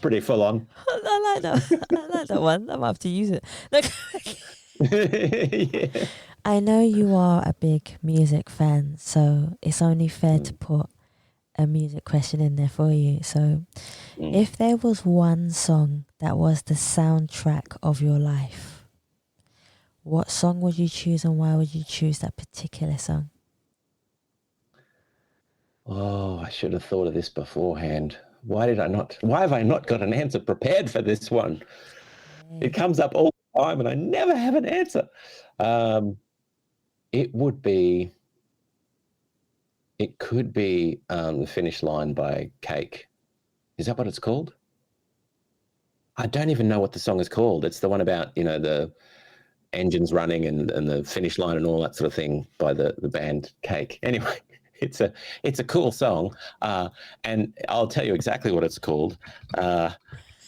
pretty full on. I like that. I like that one. I might have to use it. Yeah. I know you are a big music fan, so it's only fair to put a music question in there for you. So if there was one song that was the soundtrack of your life, what song would you choose and why would you choose that particular song? Oh, I should have thought of this beforehand. Why have I not got an answer prepared for this one? Yeah. It comes up all the time and I never have an answer. It could be The Finish Line by Cake. Is that what it's called? I don't even know what the song is called. It's the one about, the engines running and the finish line and all that sort of thing by the band Cake. Anyway, it's a cool song. And I'll tell you exactly what it's called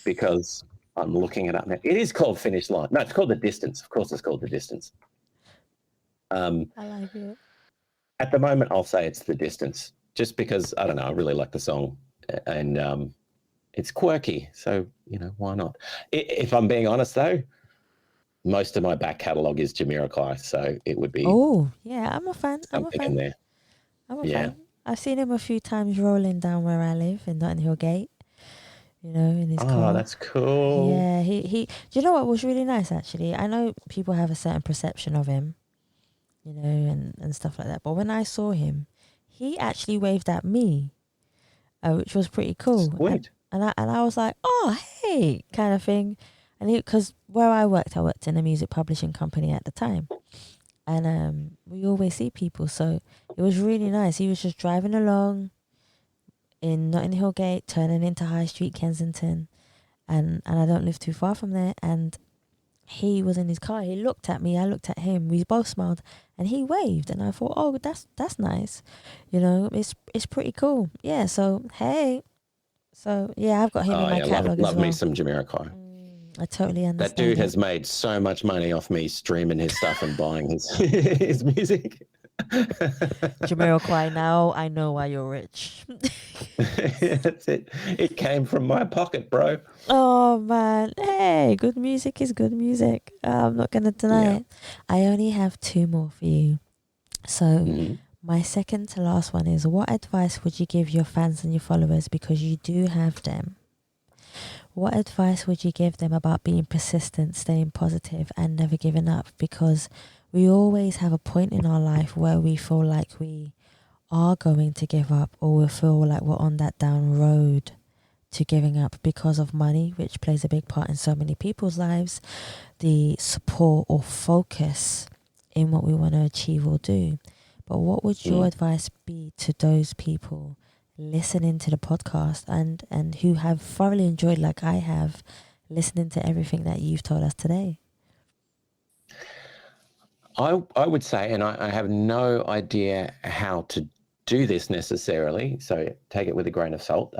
because I'm looking it up now. It is called Finish Line. No, it's called The Distance. Of course it's called The Distance. I like it. At the moment, I'll say it's The Distance, just because, I don't know, I really like the song and it's quirky. So, why not? If I'm being honest, though, most of my back catalogue is Jamiroquai, so it would be... Oh, yeah, I'm a fan. I'm a fan. There. I'm a fan. I've seen him a few times rolling down where I live in Notting Hill Gate, in his car. Oh, that's cool. Yeah, he... Do you know what was really nice, actually? I know people have a certain perception of him, and stuff like that. But when I saw him, he actually waved at me, which was pretty cool. Sweet. And I was like, oh, hey, kind of thing. And because where I worked in a music publishing company at the time. And we always see people. So it was really nice. He was just driving along in Notting Hill Gate, turning into High Street, Kensington. And I don't live too far from there. And he was in his car. He looked at me. I looked at him. We both smiled, and he waved. And I thought, oh, that's nice. You know, it's pretty cool. Yeah. So hey, so yeah, I've got him in my catalog as well. Love me some Jamiroquai. I totally understand. That dude has made so much money off me streaming his stuff and buying his music. Jamiroquai, now I know why you're rich. That's it. It came from my pocket, bro. Oh man, hey, good music is good music. I'm not gonna deny it. I only have 2 more for you. So my second to last one is, what advice would you give your fans and your followers, because you do have them? What advice would you give them about being persistent, staying positive, and never giving up? Because we always have a point in our life where we feel like we are going to give up, or we feel like we're on that down road to giving up because of money, which plays a big part in so many people's lives, the support or focus in what we want to achieve or do. But what would your advice be to those people listening to the podcast and who have thoroughly enjoyed, like I have, listening to everything that you've told us today? I would say, and I have no idea how to do this necessarily, so take it with a grain of salt.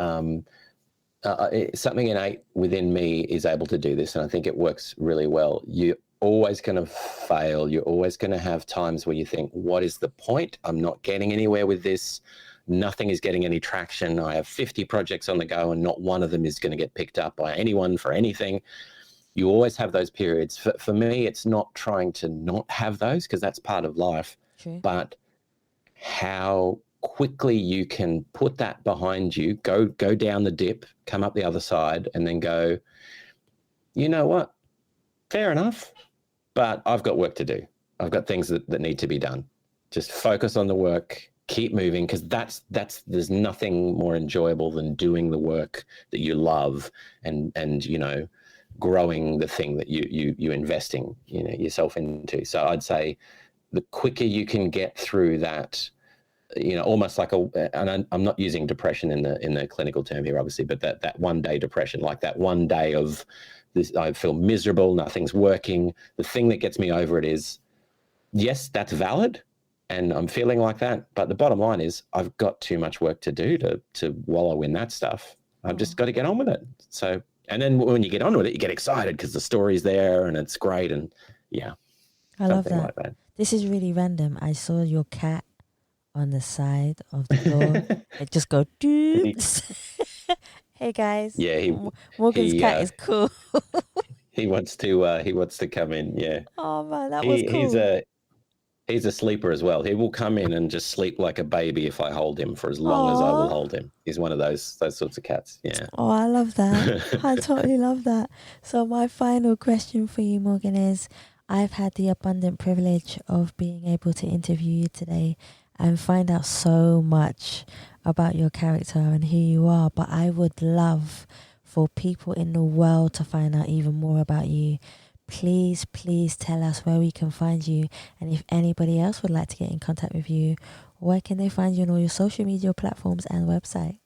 Something innate within me is able to do this, and I think it works really well. You're always going to fail. You're always going to have times where you think, what is the point? I'm not getting anywhere with this. Nothing is getting any traction. I have 50 projects on the go and not one of them is going to get picked up by anyone for anything. You always have those periods. For me, it's not trying to not have those, because that's part of life, but how quickly you can put that behind you, go down the dip, come up the other side, and then go, you know what? Fair enough, but I've got work to do. I've got things that need to be done. Just focus on the work, keep moving, because there's nothing more enjoyable than doing the work that you love and you know, growing the thing that you investing, you know, yourself into. So I'd say the quicker you can get through that, you know, almost like and I'm not using depression in the clinical term here, obviously, but that one day depression, like that one day of this, I feel miserable, nothing's working. The thing that gets me over it is, yes, that's valid, and I'm feeling like that. But the bottom line is, I've got too much work to do to wallow in that stuff. I've just got to get on with it. So, and then when you get on with it, you get excited because the story's there and it's great. And yeah, I love that. Like that. This is really random. I saw your cat on the side of the door. It just go doops. Hey guys. Yeah, Morgan's cat is cool. he wants to come in. Yeah. Oh man, that was cool. He's a sleeper as well. He will come in and just sleep like a baby if I hold him for as long as I will hold him. He's one of those sorts of cats. Yeah. Oh, I love that. I totally love that. So my final question for you, Morgan, is, I've had the abundant privilege of being able to interview you today and find out so much about your character and who you are. But I would love for people in the world to find out even more about you. Please tell us where we can find you, and if anybody else would like to get in contact with you, where can they find you on all your social media platforms and website?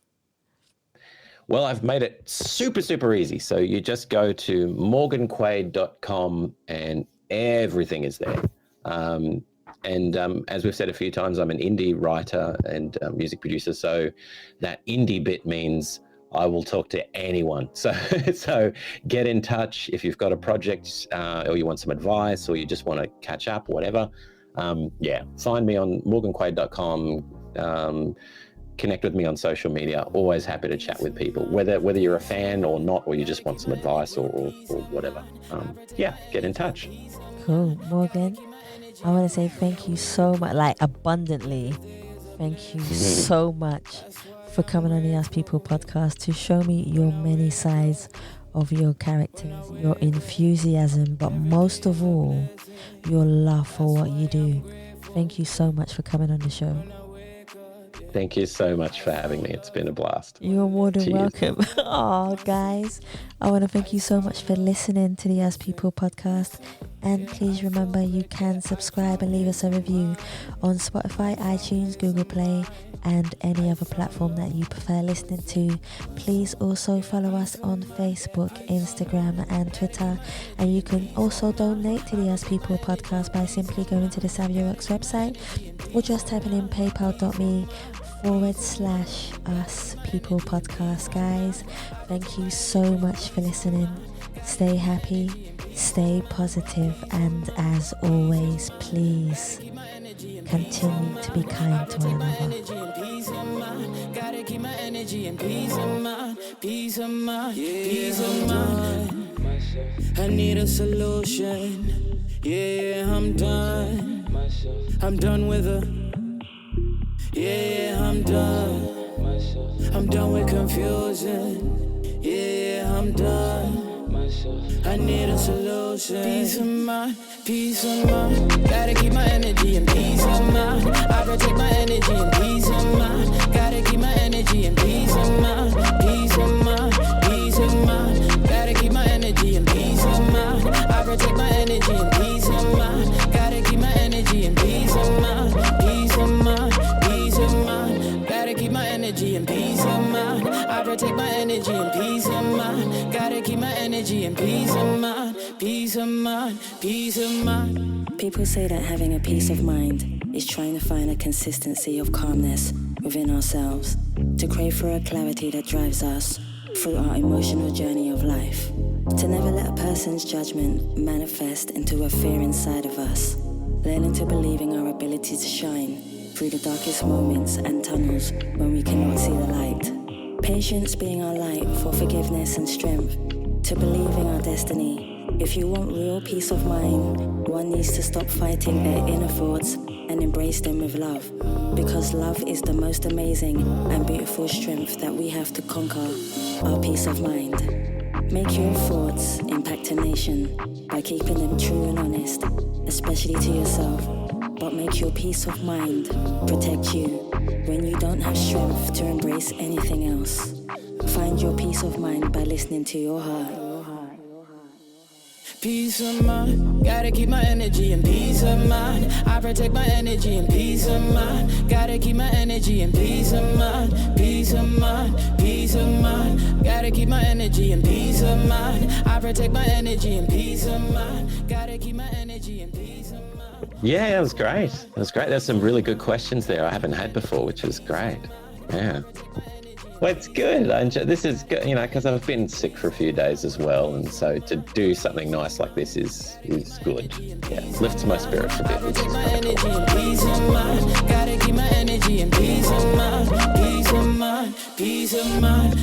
Well, I've made it super easy. So you just go to morganquaid.com and everything is there. As we've said a few times, I'm an indie writer and music producer. So that indie bit means I will talk to anyone. So get in touch if you've got a project or you want some advice or you just want to catch up, whatever. Find me on morganquaid.com. Connect with me on social media. Always happy to chat with people, whether you're a fan or not, or you just want some advice or whatever. Get in touch. Cool. Morgan, I want to say thank you so much, like abundantly. Thank you so much for coming on the Ask People podcast to show me your many sides of your characters, your enthusiasm, but most of all, your love for what you do. Thank you so much for coming on the show. Thank you so much for having me. It's been a blast. You're more than welcome. Oh, guys, I want to thank you so much for listening to the Ask People podcast. And please remember, you can subscribe and leave us a review on Spotify, iTunes, Google Play, and any other platform that you prefer listening to. Please also follow us on Facebook, Instagram, and Twitter. And you can also donate to the Us People podcast by simply going to the Savia Rocks website or just typing in paypal.me/Us People podcast. Guys, thank you so much for listening. Stay happy, stay positive, and as always, please continue to be kind to one another. Gotta keep my energy and peace of mind, peace of mind, peace of mind. I need a solution. Yeah, I'm done. I'm done with her. Yeah, I'm done. I'm done with confusion. Yeah, I'm done. I need a solution. Peace of mind, peace of mind. Gotta keep my energy and peace of mind. I protect my energy and peace of mind. Gotta keep my energy and peace of mind. Peace of mind, peace of mind. Gotta keep my energy and peace of mind. I protect my energy and peace of mind. Gotta keep my energy and peace of mind. Peace of mind, peace of mind. Gotta keep my energy and peace of mind. I protect my energy and peace of mind. Gotta keep my energy and peace of mind. Peace of mind, peace of mind. People say that having a peace of mind is trying to find a consistency of calmness within ourselves, to crave for a clarity that drives us through our emotional journey of life, to never let a person's judgment manifest into a fear inside of us, learning to believe in our ability to shine through the darkest moments and tunnels when we cannot see the light. Patience being our light for forgiveness and strength, to believe in our destiny. If you want real peace of mind, one needs to stop fighting their inner thoughts and embrace them with love, because love is the most amazing and beautiful strength that we have to conquer our peace of mind. Make your thoughts impact a nation by keeping them true and honest, especially to yourself, but make your peace of mind protect you when you don't have strength to embrace anything else. Find your peace of mind by listening to your heart. Peace of mind, gotta keep my energy and peace of mind. I protect my energy and peace of mind. Gotta keep my energy and peace of mind. Peace of mind, peace of mind. Gotta keep my energy and peace of mind. I protect my energy and peace of mind. Gotta keep my energy and peace of mind. Yeah, that was great. That was great. There's some really good questions there I haven't had before, which was great. Yeah. Well, it's good. This is good, because I've been sick for a few days as well, and so to do something nice like this is good. Yeah, lifts my spirits a bit, which is kind of cool. Gotta keep my energy and peace of mind, peace of mind, peace of mind.